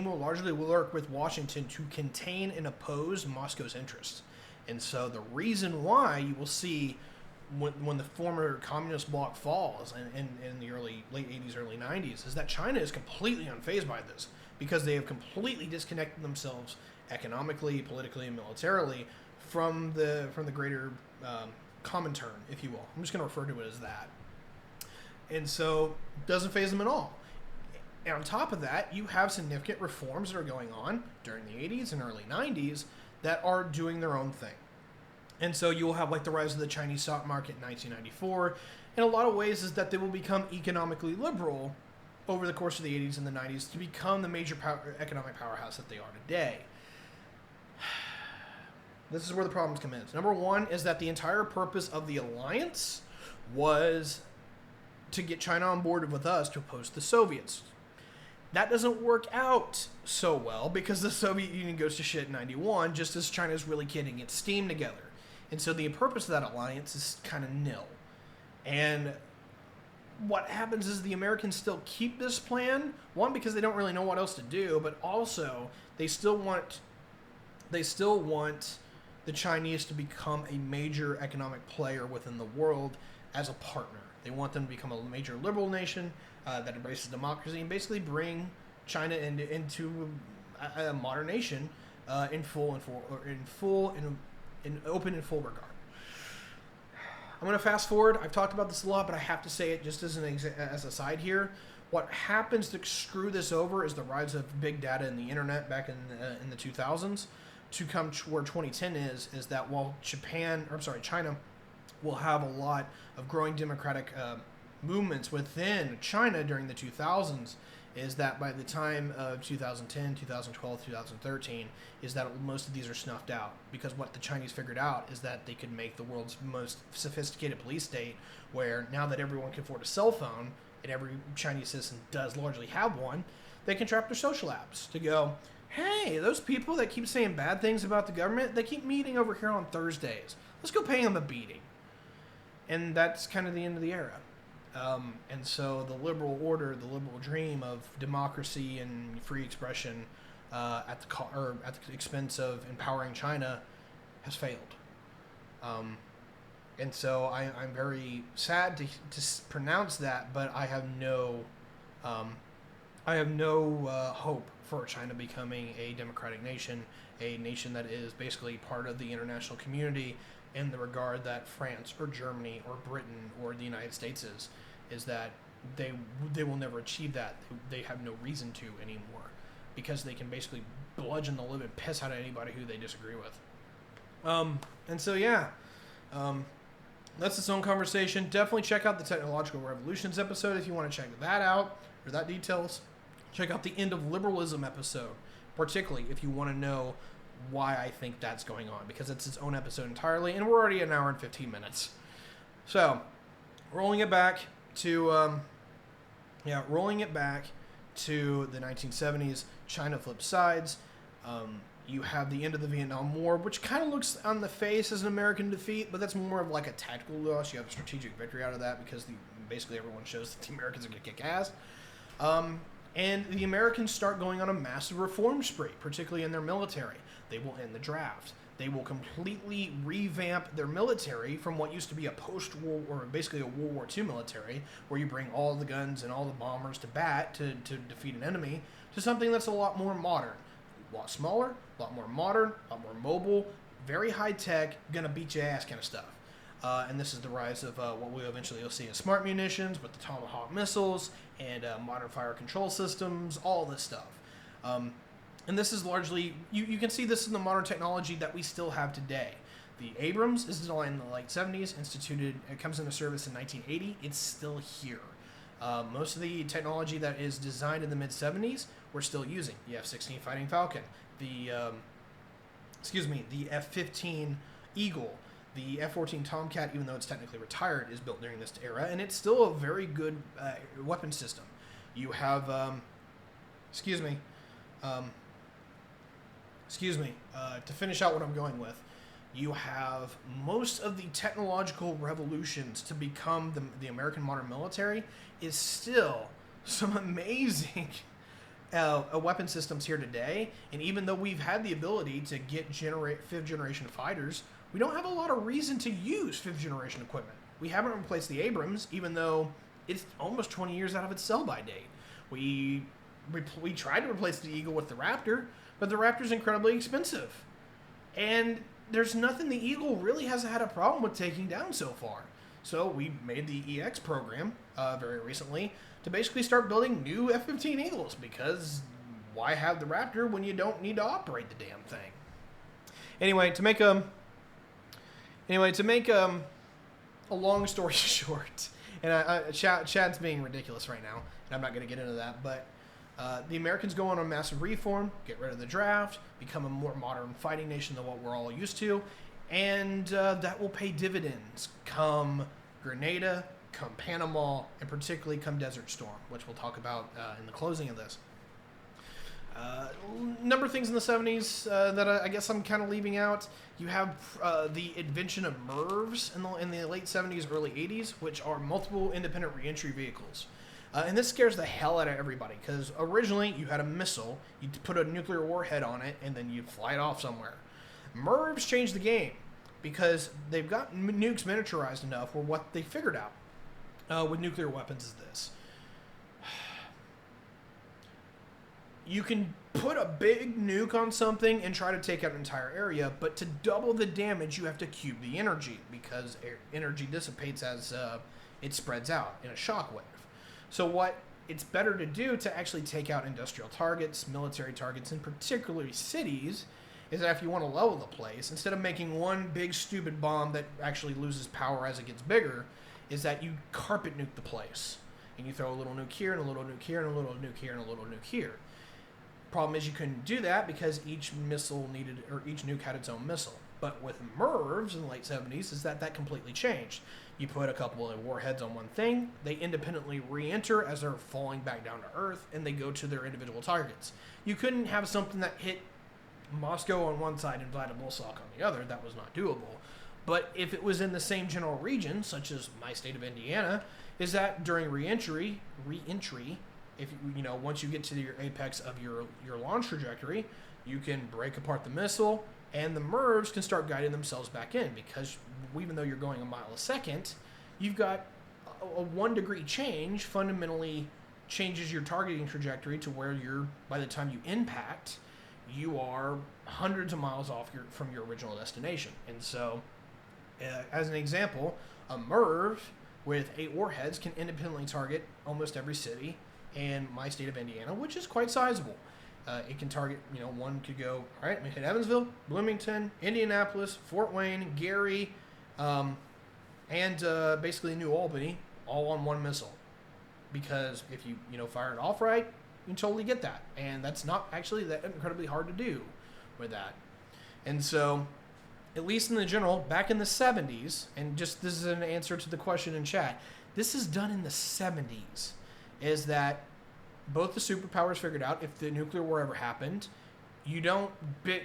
will largely work with Washington to contain and oppose Moscow's interests. And so the reason why you will see when the former communist bloc falls in the late 80s, early 90s, is that China is completely unfazed by this, because they have completely disconnected themselves economically, politically, and militarily from the greater Comintern, if you will. I'm just going to refer to it as that. And so it doesn't faze them at all. And on top of that, you have significant reforms that are going on during the 80s and early 90s that are doing their own thing. And so you will have like the rise of the Chinese stock market in 1994. In a lot of ways is that they will become economically liberal over the course of the 80s and the 90s to become the major economic powerhouse that they are today. This is where the problems come in. Number one is that the entire purpose of the alliance was to get China on board with us to oppose the Soviets. That doesn't work out so well because the Soviet Union goes to shit in 91 just as China's really getting its steam together. And so the purpose of that alliance is kind of nil. And what happens is the Americans still keep this plan, one, because they don't really know what else to do, but also they still want the Chinese to become a major economic player within the world as a partner. They want them to become a major liberal nation that embraces democracy and basically bring China into a modern nation in open and full regard. I'm going to fast forward. I've talked about this a lot, but I have to say it just as as a side here. What happens to screw this over is the rise of big data and the internet back in the 2000s. To come where 2010 is that while China will have a lot of growing democratic movements within China during the 2000s, is that by the time of 2010, 2012, 2013, is that most of these are snuffed out. Because what the Chinese figured out is that they could make the world's most sophisticated police state, where now that everyone can afford a cell phone, and every Chinese citizen does largely have one, they can trap their social apps to go, hey, those people that keep saying bad things about the government, they keep meeting over here on Thursdays. Let's go pay them a beating. And that's kind of the end of the era. And so the liberal order, the liberal dream of democracy and free expression at the expense of empowering China has failed. And so I'm very sad to pronounce that, but I have no hope for China becoming a democratic nation, a nation that is basically part of the international community in the regard that France or Germany or Britain or the United States is that they will never achieve that. They have no reason to anymore, because they can basically bludgeon the living piss out of anybody who they disagree with. And so that's its own conversation. Definitely check out the Technological Revolutions episode if you want to check that out, or that details. Check out the End of Liberalism episode, particularly if you want to know why I think that's going on, because it's its own episode entirely, and we're already an hour and 15 minutes. So, rolling it back to the 1970s, China flipped sides. You have the end of the Vietnam War, which kind of looks on the face as an American defeat, but that's more of like a tactical loss. You have a strategic victory out of that because basically everyone shows that the Americans are going to kick ass. And the Americans start going on a massive reform spree, particularly in their military. They will end the draft. They will completely revamp their military from what used to be a post-war, or basically a World War II military, where you bring all the guns and all the bombers to bat to defeat an enemy, to something that's a lot more modern. A lot smaller, a lot more modern, a lot more mobile, very high-tech, gonna beat your ass kind of stuff. And this is the rise of what we eventually will see as smart munitions with the Tomahawk missiles and modern fire control systems, all this stuff. And this is largely, you can see this in the modern technology that we still have today. The Abrams is designed in the late 70s, it comes into service in 1980, it's still here. Most of the technology that is designed in the mid-70s, we're still using. The F-16 Fighting Falcon, the F-15 Eagle, the F-14 Tomcat, even though it's technically retired, is built during this era, and it's still a very good weapon system. You have, to finish out what I'm going with, you have most of the technological revolutions to become the American modern military is still some amazing weapon systems here today. And even though we've had the ability to get fifth generation fighters, we don't have a lot of reason to use fifth generation equipment. We haven't replaced the Abrams, even though it's almost 20 years out of its sell-by date. We tried to replace the Eagle with the Raptor, but the Raptor's incredibly expensive. And there's nothing the Eagle really hasn't had a problem with taking down so far. So we made the EX program very recently to basically start building new F-15 Eagles, because why have the Raptor when you don't need to operate the damn thing? Anyway, to make a long story short, and Chad's being ridiculous right now, and I'm not going to get into that, but the Americans go on a massive reform, get rid of the draft, become a more modern fighting nation than what we're all used to, and that will pay dividends come Grenada, come Panama, and particularly come Desert Storm, which we'll talk about in the closing of this. Number of things in the 70s that I guess I'm kind of leaving out. You have the invention of MIRVs in the late 70s, early 80s, which are multiple independent reentry vehicles. And this scares the hell out of everybody, because originally you had a missile, you'd put a nuclear warhead on it, and then you'd fly it off somewhere. MIRVs changed the game, because they've got nukes miniaturized enough where what they figured out with nuclear weapons is this. you can put a big nuke on something and try to take out an entire area, but to double the damage, you have to cube the energy, because energy dissipates as it spreads out in a shockwave. So what it's better to do to actually take out industrial targets, military targets, and particularly cities, is that if you want to level the place, instead of making one big stupid bomb that actually loses power as it gets bigger, is that you carpet nuke the place. And you throw a little nuke here, and a little nuke here, and a little nuke here, and a little nuke here. Problem is you couldn't do that because each missile needed, or each nuke had its own missile. But with MIRVs in the late 70s, is that completely changed. You put a couple of warheads on one thing, they independently re-enter as they're falling back down to Earth, and they go to their individual targets. You couldn't have something that hit Moscow on one side and Vladivostok on the other. That was not doable. But if it was in the same general region, such as my state of Indiana, is that during re-entry, if once you get to your apex of your launch trajectory, you can break apart the missile, and the MIRVs can start guiding themselves back in, because even though you're going a mile a second, you've got a 1 degree change fundamentally changes your targeting trajectory to where by the time you impact, you are hundreds of miles off from your original destination. And so, as an example, a MIRV with 8 warheads can independently target almost every city in my state of Indiana, which is quite sizable. It can target, one could go, all right, I'm going to hit Evansville, Bloomington, Indianapolis, Fort Wayne, Gary, and basically New Albany, all on one missile. Because if you, fire it off right, you can totally get that. And that's not actually that incredibly hard to do with that. And so, at least in the general, back in the 70s, and just this is an answer to the question in chat, this is done in the 70s, is that both the superpowers figured out if the nuclear war ever happened, you don't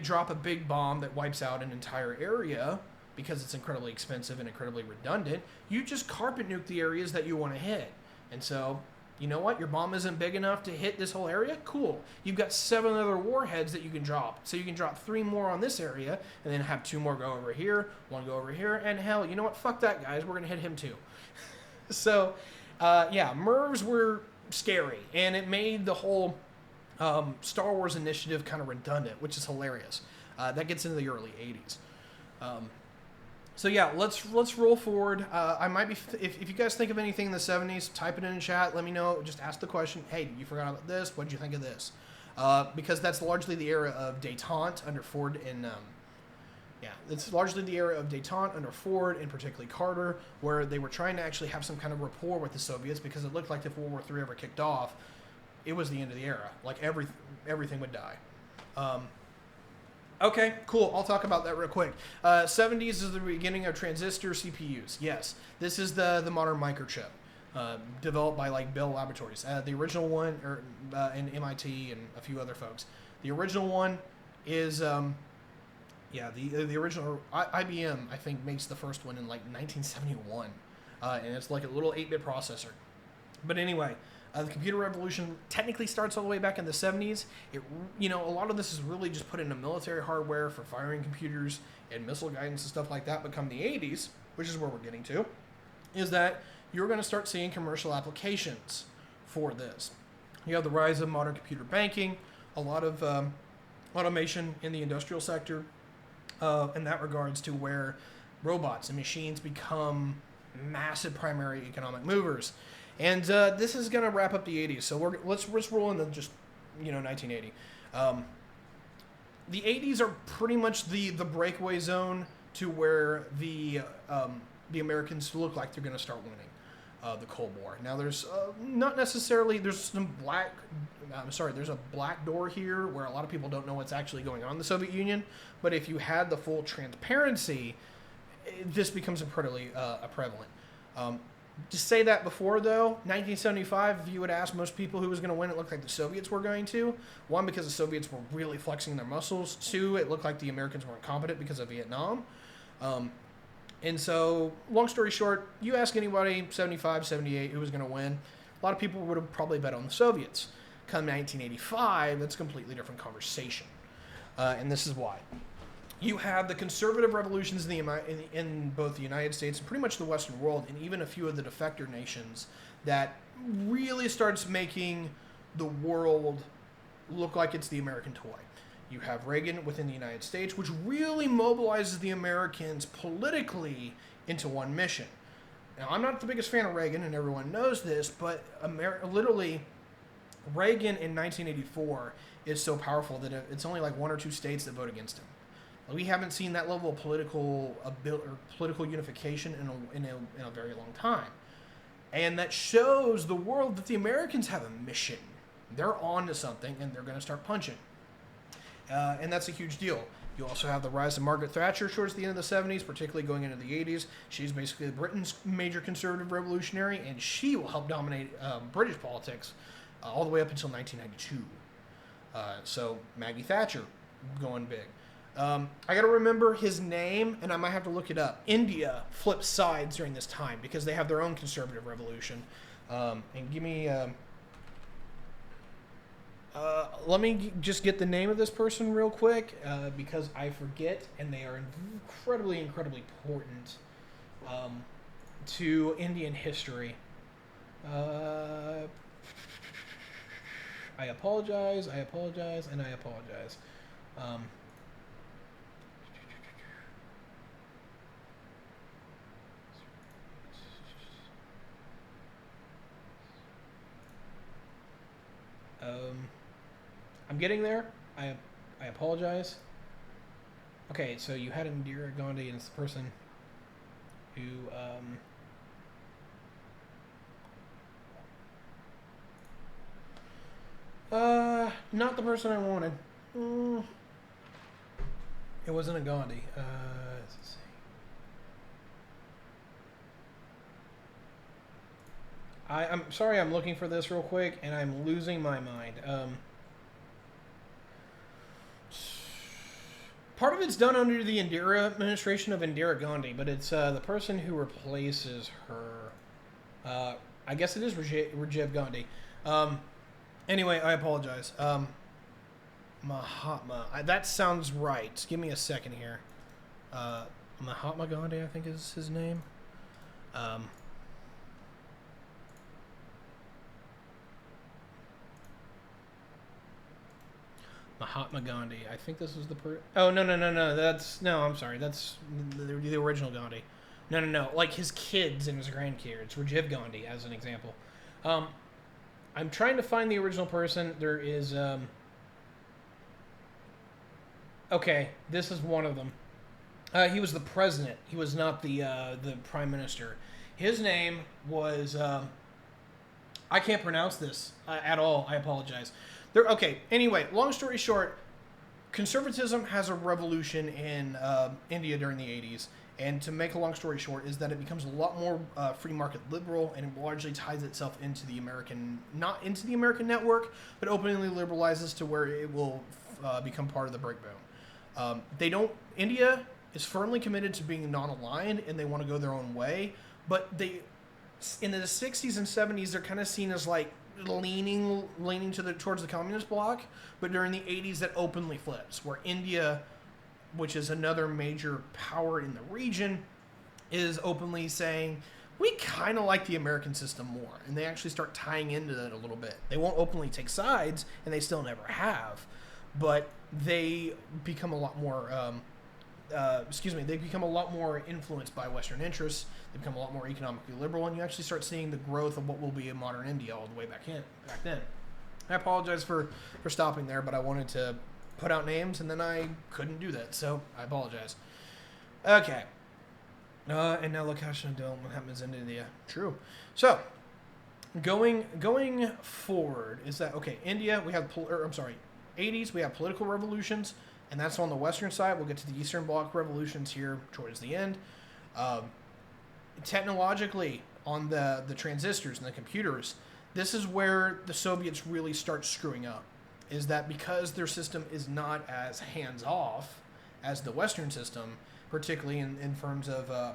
drop a big bomb that wipes out an entire area because it's incredibly expensive and incredibly redundant. You just carpet nuke the areas that you want to hit. And so, you know what? Your bomb isn't big enough to hit this whole area? Cool. You've got 7 other warheads that you can drop. So you can drop 3 more on this area, and then have 2 more go over here, 1 go over here, and hell, you know what? Fuck that, guys. We're going to hit him too. So, MIRVs were scary, and it made the whole Star Wars initiative kind of redundant, which is hilarious. That gets into the early 80s. So yeah, let's roll forward. I might be if you guys think of anything in the 70s, type it in chat. Let me know. Just ask the question. Hey, you forgot about this? What did you think of this? Because that's largely the era of détente under Ford and it's largely the era of détente under Ford and particularly Carter, where they were trying to actually have some kind of rapport with the Soviets, because it looked like if World War III ever kicked off, it was the end of the era. Like everything would die. Okay, cool. I'll talk about that real quick. 70s is the beginning of transistor CPUs. Yes, this is the modern microchip developed by like Bell Laboratories. The original one, in MIT and a few other folks. The original one is the original IBM, I think, makes the first one in like 1971, and it's like a little 8-bit processor. But anyway. The computer revolution technically starts all the way back in the 70s. A lot of this is really just put into military hardware for firing computers and missile guidance and stuff like that. But come the 80s, which is where we're getting to, is that you're going to start seeing commercial applications for this. You have the rise of modern computer banking, a lot of automation in the industrial sector, in that regards to where robots and machines become massive primary economic movers. And this is going to wrap up the 80s. So let's roll into just 1980. The 80s are pretty much the breakaway zone to where the Americans look like they're going to start winning the Cold War. Now there's not necessarily there's a black door here where a lot of people don't know what's actually going on in the Soviet Union. But if you had the full transparency, this becomes incredibly prevalent. To say that before, though, 1975, if you would ask most people who was going to win, it looked like the Soviets were going to. 1, because the Soviets were really flexing their muscles. 2, it looked like the Americans weren't competent because of Vietnam. And so, long story short, you ask anybody, 75, 78, who was going to win, a lot of people would have probably bet on the Soviets. Come 1985, that's a completely different conversation. And this is why. You have the conservative revolutions in both the United States and pretty much the Western world, and even a few of the defector nations, that really starts making the world look like it's the American toy. You have Reagan within the United States, which really mobilizes the Americans politically into one mission. Now, I'm not the biggest fan of Reagan, and everyone knows this, but literally, Reagan in 1984 is so powerful that it's only like 1 or 2 states that vote against him. We haven't seen that level of political unification in a very long time. And that shows the world that the Americans have a mission. They're on to something, and they're going to start punching. And that's a huge deal. You also have the rise of Margaret Thatcher towards the end of the 70s, particularly going into the 80s. She's basically Britain's major conservative revolutionary, and she will help dominate British politics all the way up until 1992. So Maggie Thatcher going big. I got to remember his name, and I might have to look it up. India flipped sides during this time because they have their own conservative revolution. And give me... let me just get the name of this person real quick, because I forget, and they are incredibly, incredibly important to Indian history. I apologize, and I apologize. I'm getting there. I apologize. Okay, so you had Indira Gandhi, and it's the person who not the person I wanted. It wasn't a Gandhi. Let's see. I'm sorry, I'm looking for this real quick, and I'm losing my mind. Part of it's done under the Indira administration of Indira Gandhi, but it's the person who replaces her. I guess it is Rajiv Gandhi. Anyway, I apologize. Mahatma. That sounds right. Give me a second here. Mahatma Gandhi, I think is his name. Mahatma Gandhi. I think this is the Oh, no. I'm sorry. That's the original Gandhi. No. Like his kids and his grandkids. Rajiv Gandhi, as an example. I'm trying to find the original person. There is... Okay, this is one of them. He was the president. He was not the prime minister. His name was... I can't pronounce this at all. I apologize. Okay, anyway, long story short, conservatism has a revolution in India during the 80s. And to make a long story short is that it becomes a lot more free market liberal, and it largely ties itself into the American, not into the American network, but openly liberalizes to where it will become part of the breakbone. India is firmly committed to being non-aligned, and they want to go their own way. But in the 60s and 70s, they're kind of seen as like leaning towards the communist bloc. But during the 80s, that openly flips, where India, which is another major power in the region, is openly saying, we kind of like the American system more. And they actually start tying into that a little bit. They won't openly take sides, and they still never have. But they become a lot more, they become a lot more influenced by Western interests. They become a lot more economically liberal, and you actually start seeing the growth of what will be a modern India all the way back then. I apologize for stopping there, but I wanted to put out names, and then I couldn't do that, so I apologize. Okay. And now look how what happens in India. True. So, going forward, is that, okay, India, we have, 80s, we have political revolutions, and that's on the Western side. We'll get to the Eastern Bloc revolutions here towards the end. Technologically, on the transistors and the computers, this is where the Soviets really start screwing up. Is that because their system is not as hands-off as the Western system, particularly in terms of, the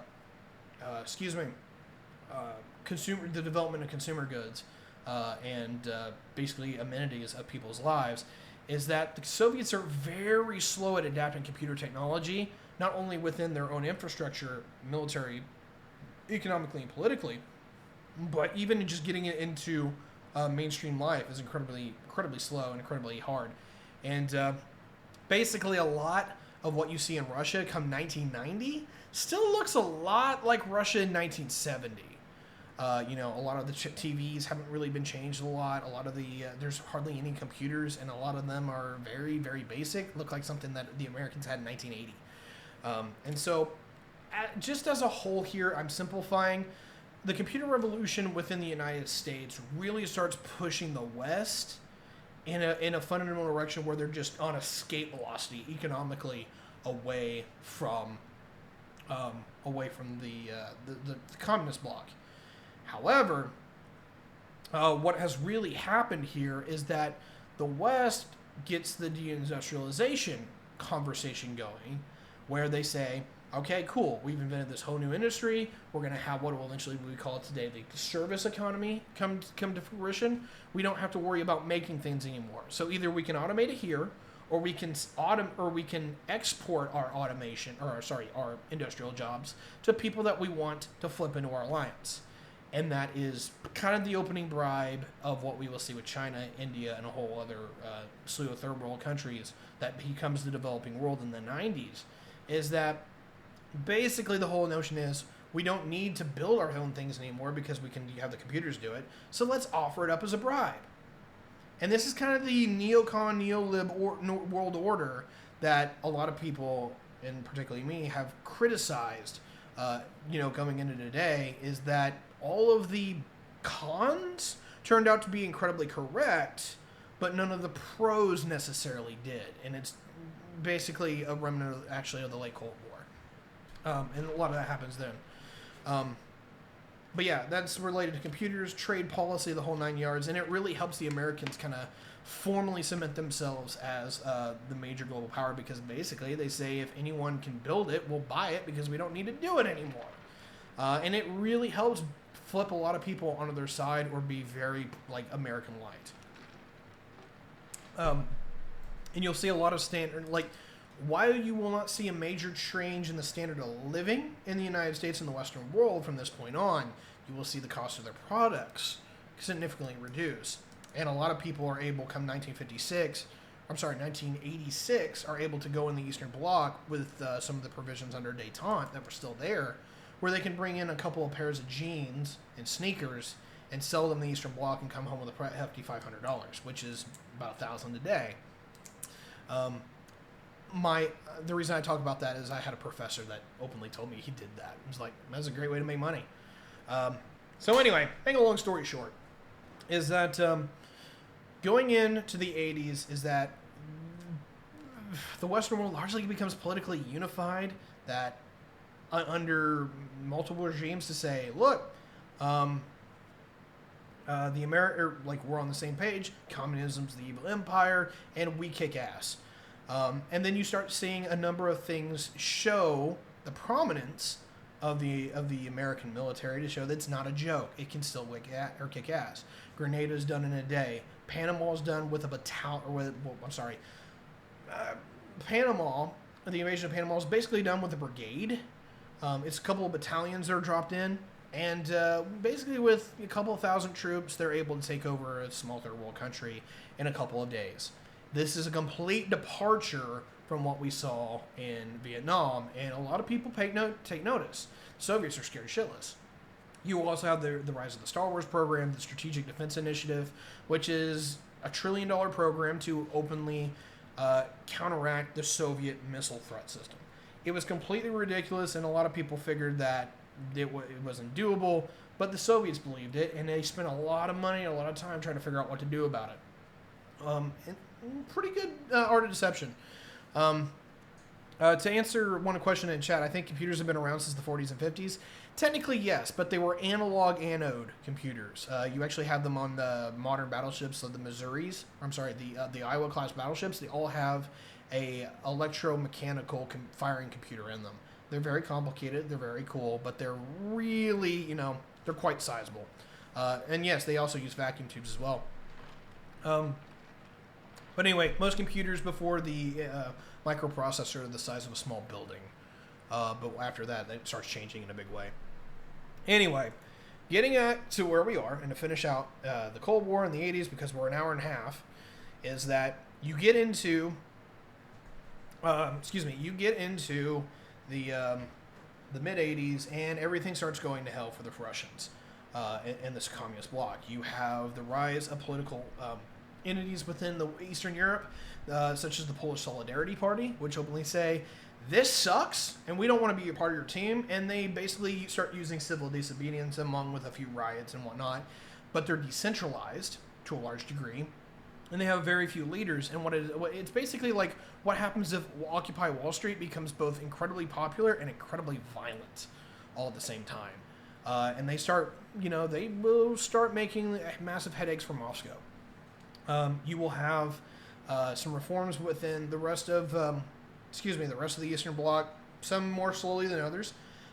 development of consumer goods and basically amenities of people's lives, is that the Soviets are very slow at adapting computer technology, not only within their own infrastructure, military, economically, and politically, but even just getting it into mainstream life is incredibly slow and incredibly hard. And basically, a lot of what you see in Russia come 1990 still looks a lot like Russia in 1970. A lot of the TVs haven't really been changed a lot. A lot of there's hardly any computers, and a lot of them are very, very basic. Look like something that the Americans had in 1980. And so, just as a whole here, I'm simplifying. The computer revolution within the United States really starts pushing the West in a fundamental direction where they're just on escape velocity economically away from the communist bloc. However, what has really happened here is that the West gets the deindustrialization conversation going, where they say, okay, cool, we've invented this whole new industry. We're going to have what will eventually we call it today the service economy come to fruition. We don't have to worry about making things anymore. So either we can automate it here, or we can export our our industrial jobs to people that we want to flip into our alliance. And that is kind of the opening bribe of what we will see with China, India, and a whole other slew of third world countries that becomes the developing world in the 90s, is that basically the whole notion is we don't need to build our own things anymore because we can have the computers do it, so let's offer it up as a bribe. And this is kind of the neocon, neolib world order that a lot of people, and particularly me, have criticized, going into today, is that all of the cons turned out to be incredibly correct, but none of the pros necessarily did. And it's basically a remnant, of the late Cold War. And a lot of that happens then. But yeah, that's related to computers, trade policy, the whole 9 yards, and it really helps the Americans kind of formally cement themselves as the major global power, because basically they say if anyone can build it, we'll buy it because we don't need to do it anymore. And it really helps flip a lot of people onto their side or be very, American light. And you'll see a lot of while you will not see a major change in the standard of living in the United States and the Western world from this point on, you will see the cost of their products significantly reduce. And a lot of people are able, come 1986, are able to go in the Eastern Bloc with some of the provisions under détente that were still there, where they can bring in a couple of pairs of jeans and sneakers and sell them in the Eastern Bloc and come home with a hefty $500, which is about $1,000 a day. The reason I talk about that is I had a professor that openly told me he did that. He was like, that's a great way to make money. So anyway, make a long story short, is that going into the 80s is that the Western world largely becomes politically unified, that under multiple regimes to say, look, we're on the same page, communism's the evil empire, and we kick ass. And then you start seeing a number of things show the prominence of the American military to show that it's not a joke. It can still kick ass. Grenada's done in a day. Panama's done with a battalion. Panama, the invasion of Panama is basically done with a brigade. It's a couple of battalions that are dropped in, and basically with a couple of thousand troops, they're able to take over a small third world country in a couple of days. This is a complete departure from what we saw in Vietnam, and a lot of people take notice. The Soviets are scared shitless. You also have the rise of the Star Wars program, the Strategic Defense Initiative, which is a $1 trillion program to openly counteract the Soviet missile threat system. It was completely ridiculous, and a lot of people figured that it wasn't doable, but the Soviets believed it, and they spent a lot of money and a lot of time trying to figure out what to do about it. Pretty good art of deception. To answer one question in chat, I think computers have been around since the 40s and 50s. Technically, yes, but they were analog anode computers. You actually have them on the modern battleships, so the the Iowa class battleships. They all have a electromechanical firing computer in them. They're very complicated. They're very cool, but they're really, they're quite sizable. And yes, they also use vacuum tubes as well. But anyway, most computers before the microprocessor are the size of a small building. But after that, it starts changing in a big way. Anyway, getting to where we are, and to finish out the Cold War in the 80s, because we're an hour and a half, is that you get into, you get into the mid 80s, and everything starts going to hell for the Russians in this communist bloc. You have the rise of political entities within the Eastern Europe, such as the Polish Solidarity Party, which openly say, this sucks, and we don't want to be a part of your team, and they basically start using civil disobedience among with a few riots and whatnot, but they're decentralized to a large degree, and they have very few leaders, and it's basically like what happens if Occupy Wall Street becomes both incredibly popular and incredibly violent all at the same time. And they will start making massive headaches for Moscow. You will have some reforms within the rest of the Eastern Bloc, some more slowly than others.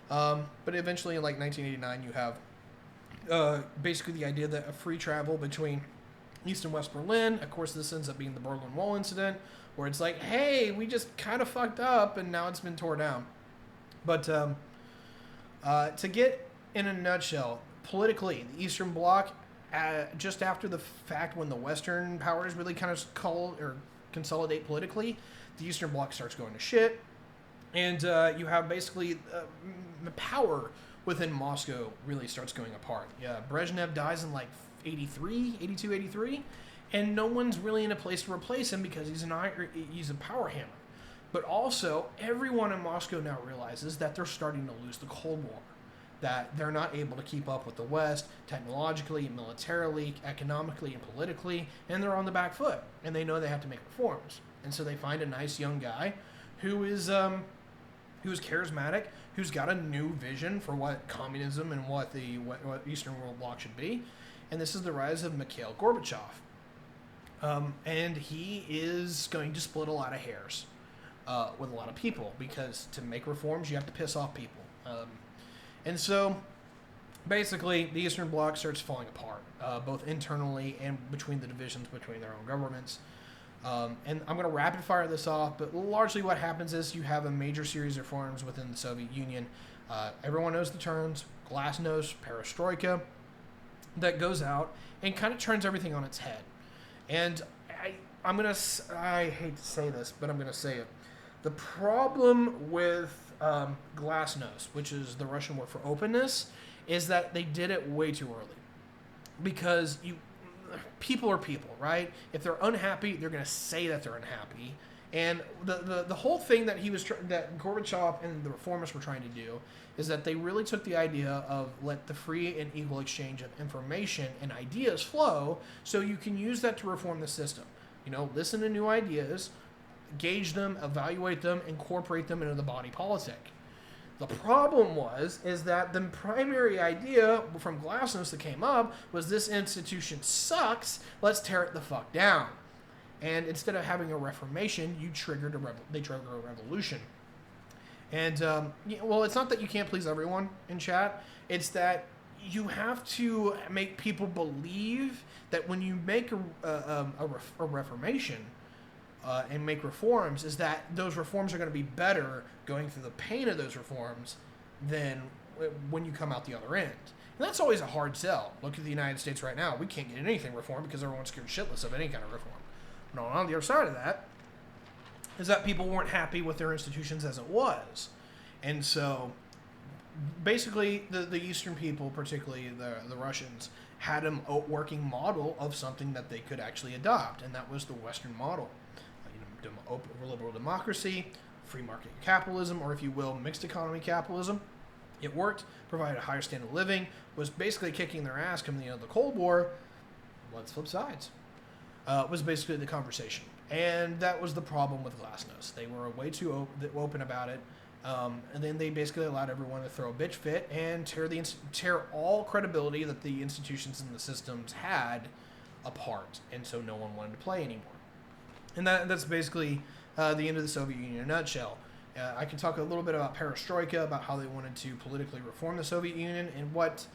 But eventually in like 1989, you have basically the idea that a free travel between East and West Berlin. Of course, this ends up being the Berlin Wall incident, where it's like, hey, we just kind of fucked up, and now it's been torn down. But to get in a nutshell, politically, the Eastern Bloc, just after the fact when the Western powers really kind of consolidate politically, the Eastern Bloc starts going to shit, and you have basically the power within Moscow really starts going apart. Yeah, Brezhnev dies in like 83, and no one's really in a place to replace him because he's a power hammer. But also, everyone in Moscow now realizes that they're starting to lose the Cold War, that they're not able to keep up with the West technologically, militarily, economically, and politically, and they're on the back foot, and they know they have to make reforms. And so they find a nice young guy who is charismatic, who's got a new vision for what communism and what Eastern World Bloc should be. And this is the rise of Mikhail Gorbachev. And he is going to split a lot of hairs with a lot of people, because to make reforms, you have to piss off people. And so, basically, the Eastern Bloc starts falling apart, both internally and between the divisions between their own governments. And I'm going to rapid fire this off, but largely what happens is you have a major series of reforms within the Soviet Union. Everyone knows the terms, Glasnost, Perestroika, that goes out and kind of turns everything on its head. And I hate to say this, but I'm going to say it. The problem with Glasnost, which is the Russian word for openness, is that they did it way too early. Because people are people, right? If they're unhappy, they're going to say that they're unhappy. And the whole thing that that Gorbachev and the reformers were trying to do is that they really took the idea of let the free and equal exchange of information and ideas flow, so you can use that to reform the system. Listen to new ideas, gauge them, evaluate them, incorporate them into the body politic. The problem is that the primary idea from Glasnost that came up was this institution sucks, let's tear it the fuck down. And instead of having a reformation, they triggered a revolution. And, it's not that you can't please everyone in chat, it's that you have to make people believe that when you make a reformation, and make reforms, is that those reforms are going to be better going through the pain of those reforms than when you come out the other end. And that's always a hard sell. Look at the United States right now. We can't get anything reformed because everyone's scared shitless of any kind of reform. But on the other side of that is that people weren't happy with their institutions as it was. And so basically the Eastern people, particularly the Russians, had a working model of something that they could actually adopt, and that was the Western model. Liberal democracy, free market capitalism, or if you will, mixed economy capitalism. It worked, provided a higher standard of living, was basically kicking their ass coming out of the Cold War. Let's flip sides. Was basically the conversation. And that was the problem with Glasnost. They were way too open about it. And then they basically allowed everyone to throw a bitch fit and tear all credibility that the institutions and the systems had apart. And so no one wanted to play anymore. And that's basically the end of the Soviet Union in a nutshell. I can talk a little bit about Perestroika, about how they wanted to politically reform the Soviet Union, and what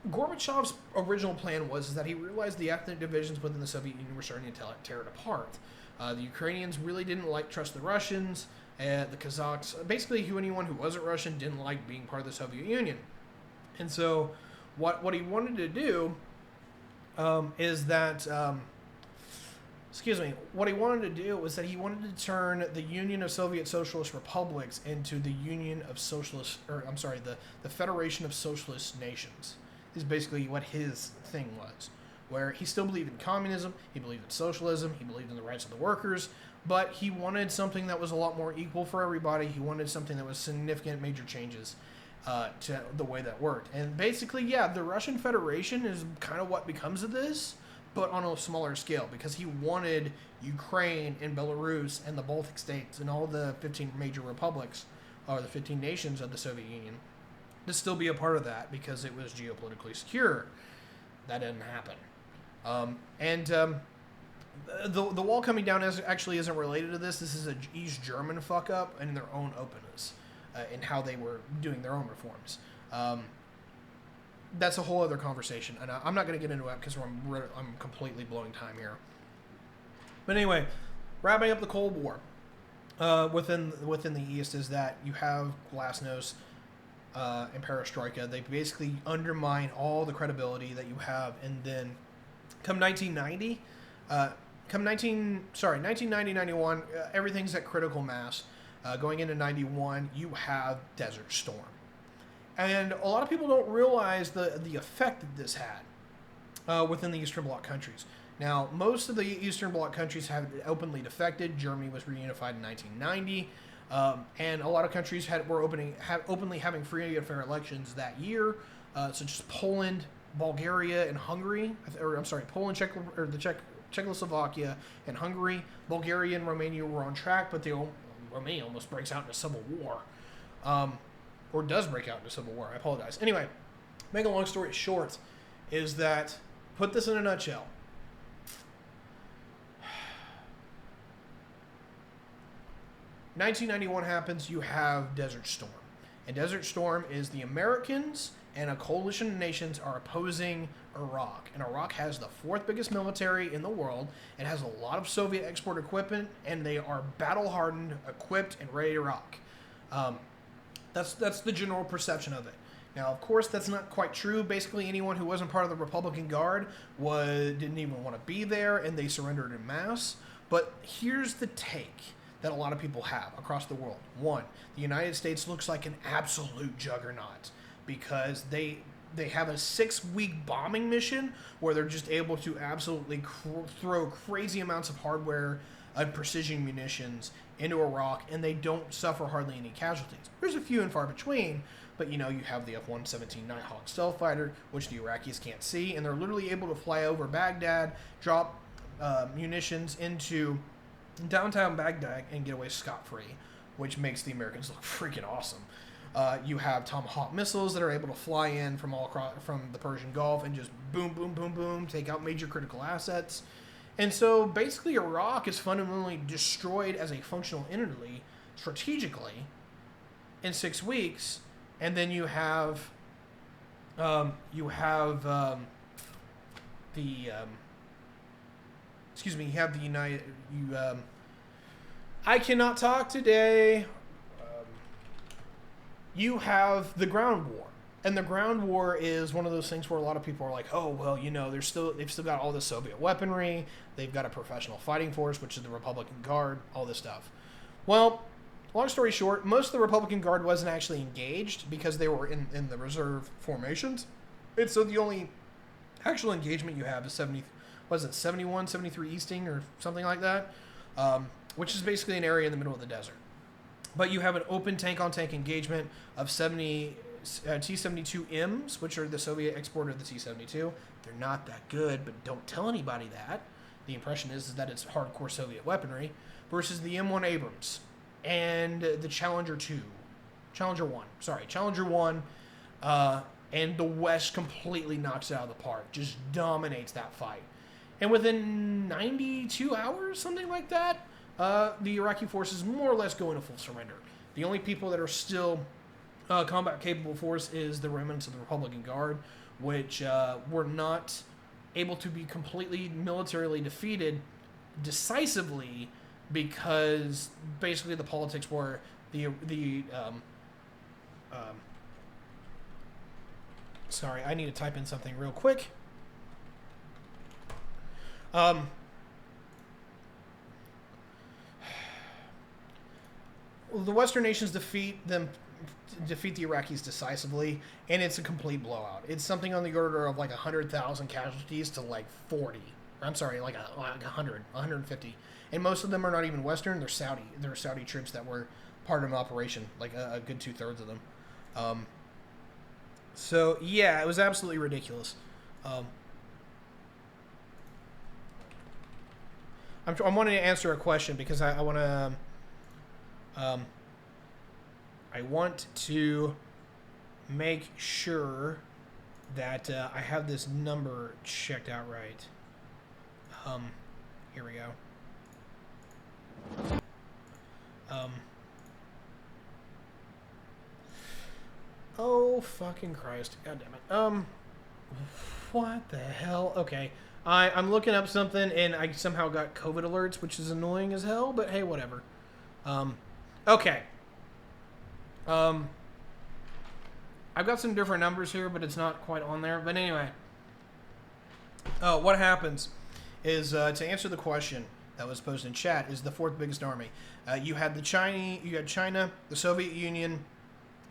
Gorbachev's original plan was, is that he realized the ethnic divisions within the Soviet Union were starting to tear it apart. The Ukrainians really didn't trust the Russians, the Kazakhs, basically anyone who wasn't Russian didn't like being part of the Soviet Union. And so What he wanted to do is that what he wanted to do was that he wanted to turn the Union of Soviet Socialist Republics into the Union of Socialist, the Federation of Socialist Nations. Is basically what his thing was, where he still believed in communism, he believed in socialism, he believed in the rights of the workers, but he wanted something that was a lot more equal for everybody. He wanted something that was significant major changes to the way that worked. And basically, yeah, the Russian Federation is kind of what becomes of this, but on a smaller scale, because he wanted Ukraine and Belarus and the Baltic states and all the 15 major republics, or the 15 nations of the Soviet Union, to still be a part of that, because it was geopolitically secure. That didn't happen. The wall coming down actually isn't related to this. This is a East German fuck up in their own openness, in how they were doing their own reforms. That's a whole other conversation, and I'm not going to get into it because I'm completely blowing time here. But anyway, wrapping up the Cold War within the East is that you have Glasnost and Perestroika. They basically undermine all the credibility that you have, and then come 1990, 1990-91, everything's at critical mass. Going into 91, you have Desert Storm. And a lot of people don't realize the effect that this had within the Eastern Bloc countries. Now, most of the Eastern Bloc countries have openly defected. Germany was reunified in 1990. And a lot of countries were openly having free and fair elections that year, such as Poland, Bulgaria, and Hungary. Poland, Czechoslovakia, and Hungary. Bulgaria and Romania were on track, but Romania almost breaks out into civil war, or does break out into civil war. I apologize. Anyway, make a long story short, is that, put this in a nutshell. In 1991 happens, you have Desert Storm. And Desert Storm is the Americans and a coalition of nations are opposing Iraq. And Iraq has the fourth biggest military in the world. It has a lot of Soviet export equipment, and they are battle-hardened, equipped, and ready to rock. That's the general perception of it. Now, of course, that's not quite true. Basically, anyone who wasn't part of the Republican Guard didn't even want to be there, and they surrendered en masse. But here's the take that a lot of people have across the world. One, the United States looks like an absolute juggernaut because they have a 6-week bombing mission where they're just able to absolutely throw crazy amounts of hardware and precision munitions into Iraq, and they don't suffer hardly any casualties. There's a few and far between, but you have the F-117 Nighthawk stealth fighter, which the Iraqis can't see, and they're literally able to fly over Baghdad, drop munitions into downtown Baghdad and get away scot-free, which makes the Americans look freaking awesome. You have Tomahawk missiles that are able to fly in from all across from the Persian Gulf and just boom, boom, boom, boom, take out major critical assets. And so basically Iraq is fundamentally destroyed as a functional entity strategically in 6 weeks, and then you have the I cannot talk today. You have the ground war. And the ground war is one of those things where a lot of people are like, oh, well, they've still got all the Soviet weaponry. They've got a professional fighting force, which is the Republican Guard, all this stuff. Well, long story short, most of the Republican Guard wasn't actually engaged because they were in the reserve formations. And so the only actual engagement you have is 71, 73 Easting or something like that, which is basically an area in the middle of the desert. But you have an open tank-on-tank engagement of 70 T-72Ms, which are the Soviet export of the T-72. They're not that good, but don't tell anybody that. The impression is that it's hardcore Soviet weaponry, versus the M1 Abrams and the Challenger 1, and the West completely knocks it out of the park, just dominates that fight. And within 92 hours, something like that, the Iraqi forces more or less go into full surrender. The only people that are still combat-capable force is the remnants of the Republican Guard, which were not able to be completely militarily defeated decisively because basically the politics were Sorry, I need to type in something real quick. The Western nations defeat the Iraqis decisively, and it's a complete blowout. It's something on the order of like 100,000 casualties to like 40. I'm sorry, like 100, 150. And most of them are not even Western. They're Saudi. They're Saudi troops that were part of an operation, like a good 2/3 of them. So, yeah, it was absolutely ridiculous. I'm wanting to answer a question because I want to... I want to make sure that I have this number checked out right. Here we go. Oh, fucking Christ. God damn it. What the hell? Okay. I'm looking up something, and I somehow got COVID alerts, which is annoying as hell, but hey, whatever. Okay. I've got some different numbers here, but it's not quite on there. But anyway. What happens is, to answer the question that was posed in chat, is the fourth biggest army. You had China, the Soviet Union,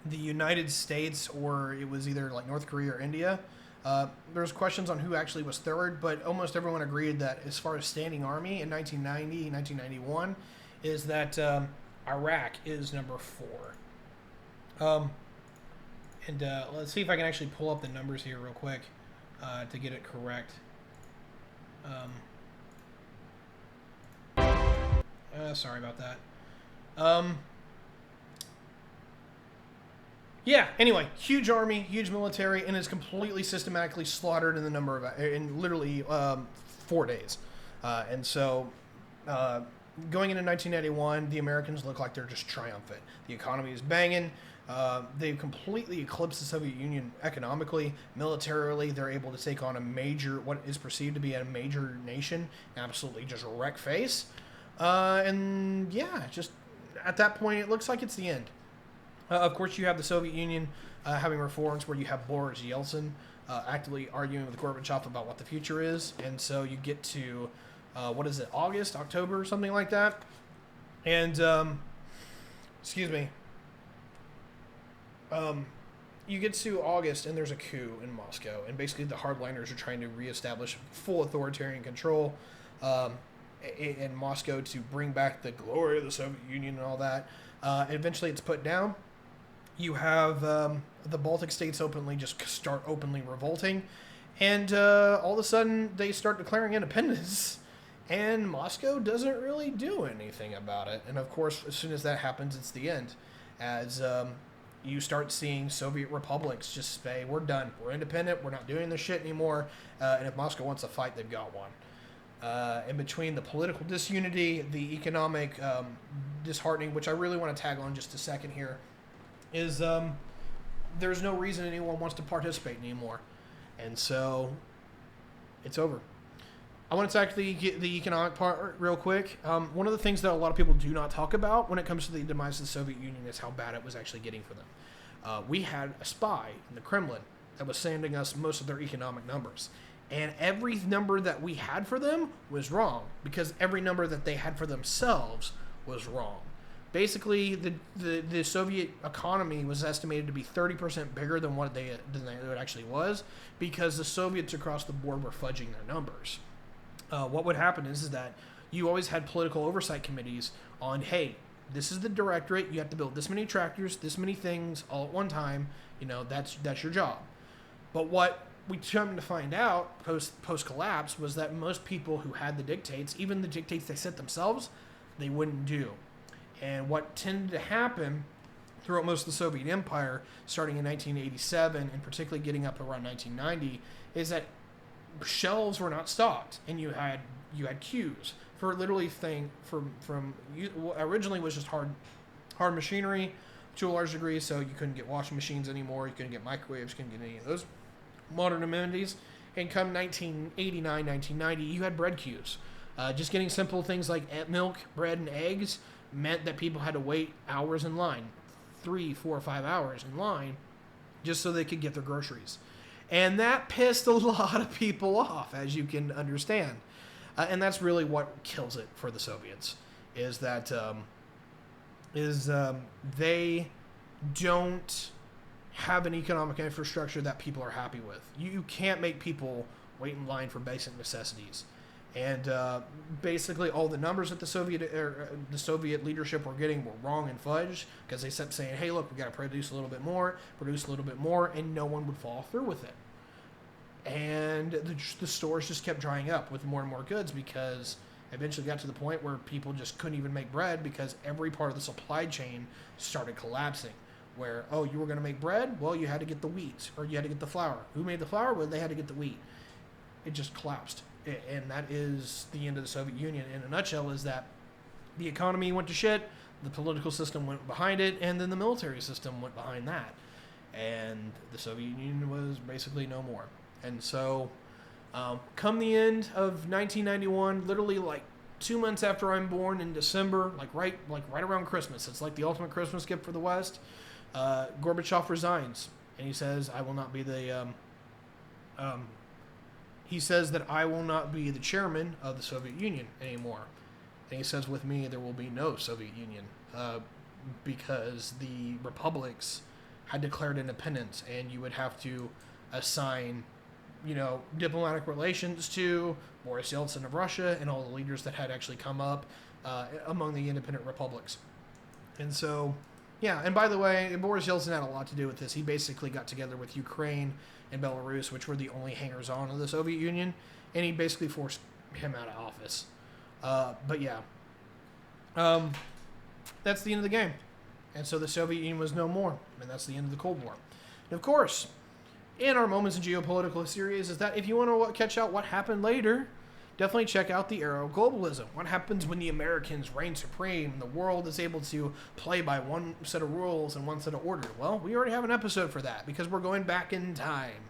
the United States, or it was either like North Korea or India. There's questions on who actually was third, but almost everyone agreed that as far as standing army in 1990, 1991, is that Iraq is number 4. Let's see if I can actually pull up the numbers here real quick to get it correct. Sorry about that. Yeah, anyway, huge army, huge military, and is completely systematically slaughtered in literally 4 days. And so, going into 1991, the Americans look like they're just triumphant. The economy is banging. They've completely eclipsed the Soviet Union economically. Militarily, they're able to take on what is perceived to be a major nation, absolutely just wreck face. And yeah, just at that point, it looks like it's the end. Of course, you have the Soviet Union having reforms where you have Boris Yeltsin actively arguing with Gorbachev about what the future is. And so you get to, August, October, something like that. And, you get to August and there's a coup in Moscow. And basically the hardliners are trying to reestablish full authoritarian control in Moscow to bring back the glory of the Soviet Union and all that. Eventually it's put down. You have the Baltic states start openly revolting, and all of a sudden they start declaring independence, and Moscow doesn't really do anything about it. And of course, as soon as that happens, it's the end, as you start seeing Soviet republics just say, we're done, we're independent, we're not doing this shit anymore, and if Moscow wants a fight, they've got one. In between the political disunity, the economic disheartening, which I really want to tag on just a second here, is there's no reason anyone wants to participate anymore. And so it's over. I want to tackle the economic part real quick. One of the things that a lot of people do not talk about when it comes to the demise of the Soviet Union is how bad it was actually getting for them. We had a spy in the Kremlin that was sending us most of their economic numbers. And every number that we had for them was wrong, because every number that they had for themselves was wrong. Basically, the Soviet economy was estimated to be 30% bigger than what it actually was, because the Soviets across the board were fudging their numbers. What would happen is that you always had political oversight committees on, hey, this is the directorate, you have to build this many tractors, this many things all at one time, that's your job. But what we come to find out post collapse was that most people who had the dictates, even the dictates they set themselves, they wouldn't do. And what tended to happen throughout most of the Soviet Empire, starting in 1987 and particularly getting up around 1990, is that shelves were not stocked, and you had queues for literally from originally was just hard machinery to a large degree. So you couldn't get washing machines anymore, you couldn't get microwaves, couldn't get any of those modern amenities. And come 1989, 1990, you had bread queues. Just getting simple things like milk, bread, and eggs meant that people had to wait hours in line, 3, 4, 5 hours in line, just so they could get their groceries. And that pissed a lot of people off, as you can understand. And that's really what kills it for the Soviets, is that they don't have an economic infrastructure that people are happy with. You can't make people wait in line for basic necessities. And basically all the numbers that the Soviet leadership were getting were wrong and fudged, because they kept saying, hey, look, we got to produce a little bit more, and no one would follow through with it. And the stores just kept drying up with more and more goods, because eventually got to the point where people just couldn't even make bread, because every part of the supply chain started collapsing. Where, oh, you were going to make bread? Well, you had to get the wheat, or you had to get the flour. Who made the flour? Well, they had to get the wheat. It just collapsed. And that is the end of the Soviet Union in a nutshell, is that the economy went to shit, the political system went behind it, and then the military system went behind that. And the Soviet Union was basically no more. And so, come the end of 1991, literally like 2 months after I'm born in December, right around Christmas, it's like the ultimate Christmas gift for the West, Gorbachev resigns, and he says, I will not be the, he says that I will not be the chairman of the Soviet Union anymore. And he says, with me, there will be no Soviet Union, because the republics had declared independence, and you would have to assign, diplomatic relations to Boris Yeltsin of Russia and all the leaders that had actually come up among the independent republics. And so, yeah, and by the way, Boris Yeltsin had a lot to do with this. He basically got together with Ukraine and Belarus, which were the only hangers-on of the Soviet Union, and he basically forced him out of office. But yeah, that's the end of the game. And so the Soviet Union was no more, and that's the end of the Cold War. And of course, in our Moments in Geopolitical series, is that if you want to catch out what happened later, definitely check out the era of globalism. What happens when the Americans reign supreme and the world is able to play by one set of rules and one set of order? Well, we already have an episode for that, because we're going back in time.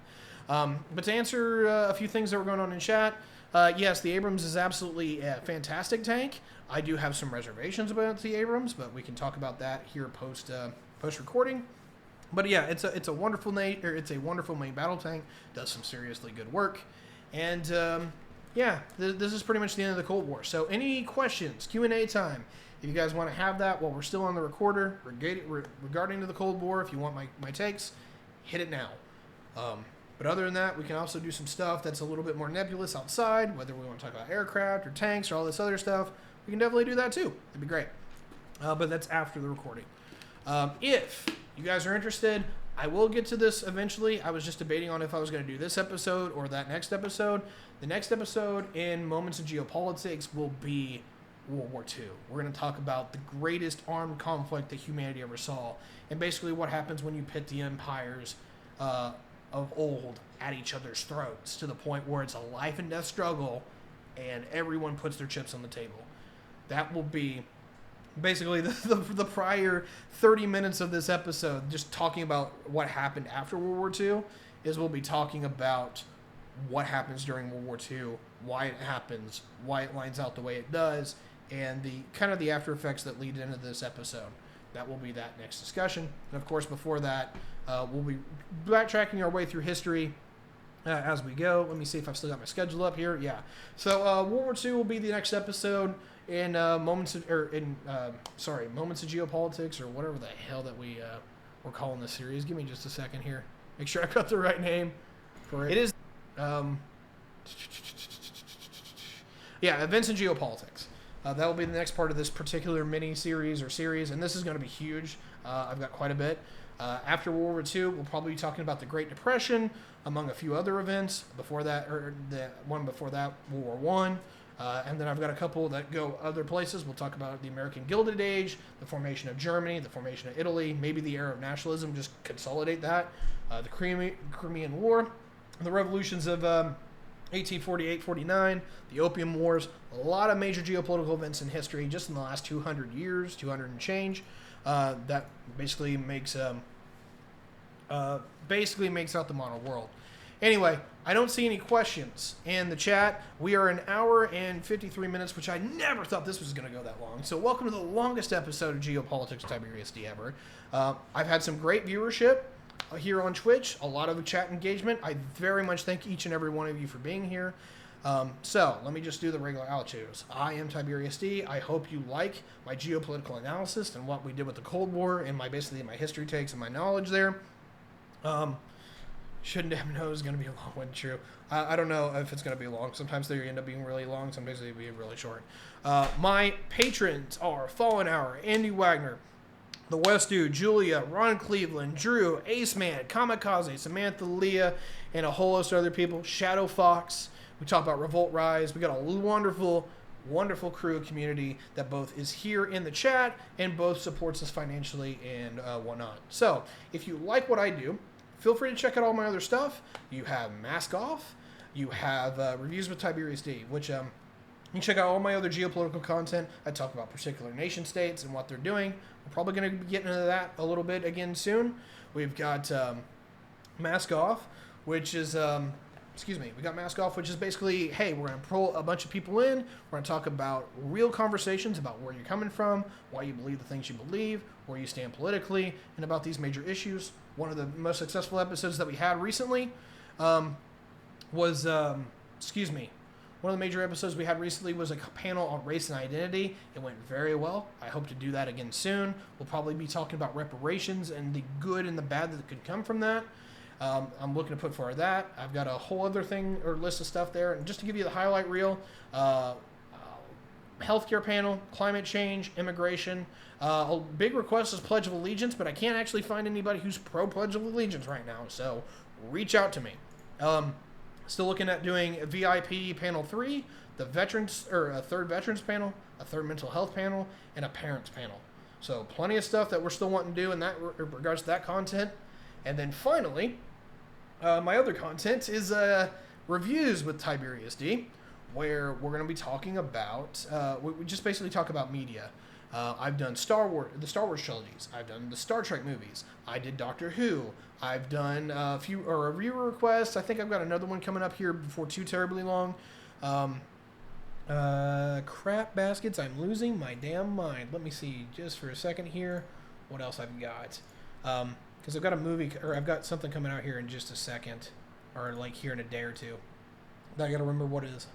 But to answer a few things that were going on in chat, yes, the Abrams is absolutely a fantastic tank. I do have some reservations about the Abrams, but we can talk about that here post recording. But yeah, it's a wonderful main battle tank. Does some seriously good work, and yeah, this is pretty much the end of the Cold War. So any questions, Q&A time. If you guys want to have that while we're still on the recorder regarding to the Cold War, if you want my takes, hit it now. But other than that, we can also do some stuff that's a little bit more nebulous outside, whether we want to talk about aircraft or tanks or all this other stuff. We can definitely do that too. It'd be great. But that's after the recording. If you guys are interested, I will get to this eventually. I was just debating on if I was going to do this episode or that next episode. The next episode in Moments of Geopolitics will be World War II. We're going to talk about the greatest armed conflict that humanity ever saw, and basically what happens when you pit the empires of old at each other's throats to the point where it's a life and death struggle, and everyone puts their chips on the table. That will be basically the prior 30 minutes of this episode, just talking about what happened after World War II, is we'll be talking about what happens during World War II, why it happens, why it lines out the way it does, and the kind of the after effects that lead into this episode. That will be that next discussion. And of course, before that, we'll be backtracking our way through history as we go. Let me see if I've still got my schedule up here. Yeah. So World War II will be the next episode in Moments of Geopolitics, or whatever the hell that we're calling this series. Give me just a second here. Make sure I got the right name for it. It is Events in Geopolitics. That will be the next part of this particular mini-series or series, and this is going to be huge. I've got quite a bit. After World War II, we'll probably be talking about the Great Depression, among a few other events. Before that, or the one before that, World War I. And then I've got a couple that go other places. We'll talk about the American Gilded Age, the formation of Germany, the formation of Italy, maybe the era of nationalism, just consolidate that, the Crimean War, the revolutions of 1848-49, the Opium Wars, a lot of major geopolitical events in history just in the last 200 years, 200 and change. That basically makes out the modern world. Anyway, I don't see any questions in the chat. We are an hour and 53 minutes, which I never thought this was going to go that long. So welcome to the longest episode of Geopolitics Tyberius ever. I've had some great viewership. here on Twitch, a lot of the chat engagement. I very much thank each and every one of you for being here. So let me just do the regular outros. I am Tyberius D. I hope you like my geopolitical analysis and what we did with the Cold War and basically my history takes and my knowledge there. Shouldn't have known it was going to be a long one, true. I don't know if it's going to be long. Sometimes they end up being really long. Sometimes they be really short. My patrons are Fallen Hour, Andy Wagner, The West Dude, Julia, Ron Cleveland, Drew, Ace Man, Kamikaze, Samantha Leah, and a whole host of other people. Shadow Fox. We talk about Revolt Rise. We got a wonderful, wonderful crew community that both is here in the chat and both supports us financially and whatnot. So if you like what I do, feel free to check out all my other stuff. You have Mask Off. You have Reviews with Tiberius D, which you can check out all my other geopolitical content. I talk about particular nation states and what they're doing. We're probably going to be getting into that a little bit again soon. We've got Mask Off, which is... we got Mask Off, which is basically, hey, we're going to pull a bunch of people in. We're going to talk about real conversations about where you're coming from, why you believe the things you believe, where you stand politically, and about these major issues. One of the most successful episodes that we had recently was one of the major episodes we had recently was a panel on race and identity. It went very well. I hope to do that again soon. We'll probably be talking about reparations and the good and the bad that could come from that. I'm looking to put forward that. I've got a whole other thing or list of stuff there. And just to give you the highlight reel, healthcare panel, climate change, immigration. A big request is Pledge of Allegiance, but I can't actually find anybody who's pro Pledge of Allegiance right now. So reach out to me. Still looking at doing a VIP panel 3, the veterans or a third veterans panel, a third mental health panel, and a parents panel. So plenty of stuff that we're still wanting to do in that regards to that content. And then finally, my other content is Reviews with Tiberius D, where we're going to be talking about, we just basically talk about media. I've done the Star Wars trilogies. I've done the Star Trek movies. I did Doctor Who. I've done a review requests. I think I've got another one coming up here before too terribly long. Crap baskets. I'm losing my damn mind. Let me see just for a second here what else I've got. Because I've got a movie, or I've got something coming out here in just a second, or like here in a day or two. I got to remember what it is.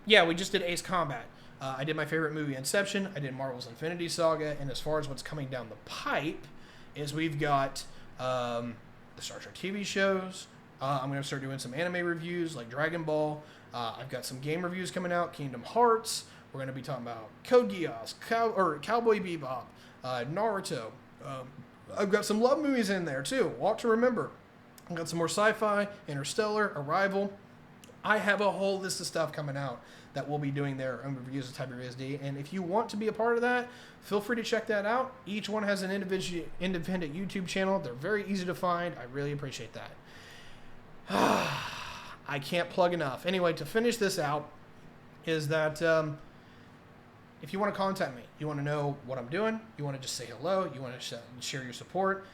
Yeah, we just did Ace Combat. I did my favorite movie, Inception. I did Marvel's Infinity Saga. And as far as what's coming down the pipe, is we've got the Star Trek TV shows. I'm going to start doing some anime reviews like Dragon Ball. I've got some game reviews coming out, Kingdom Hearts. We're going to be talking about Code Geass, Cowboy Bebop, Naruto. I've got some love movies in there too. Walk to Remember. I've got some more sci-fi, Interstellar, Arrival. I have a whole list of stuff coming out that we'll be doing there on Reviews of Tiberius D. And if you want to be a part of that, feel free to check that out. Each one has an independent YouTube channel. They're very easy to find. I really appreciate that. I can't plug enough. Anyway, to finish this out is that if you want to contact me, you want to know what I'm doing, you want to just say hello, you want to share your support,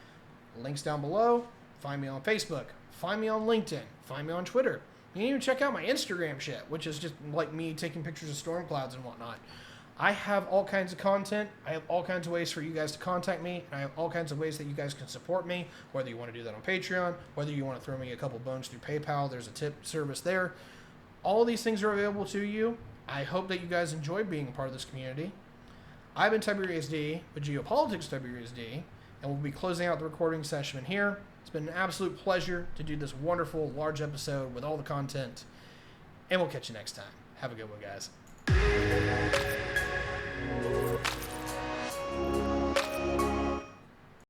links down below. Find me on Facebook, find me on LinkedIn, find me on Twitter. You can even check out my Instagram shit, which is just like me taking pictures of storm clouds and whatnot. I have all kinds of content. I have all kinds of ways for you guys to contact me. And I have all kinds of ways that you guys can support me, whether you want to do that on Patreon, whether you want to throw me a couple bones through PayPal. There's a tip service there. All these things are available to you. I hope that you guys enjoy being a part of this community. I've been Tiberius D with Geopolitics Tiberius D, and we'll be closing out the recording session here. It's been an absolute pleasure to do this wonderful, large episode with all the content, and we'll catch you next time. Have a good one, guys.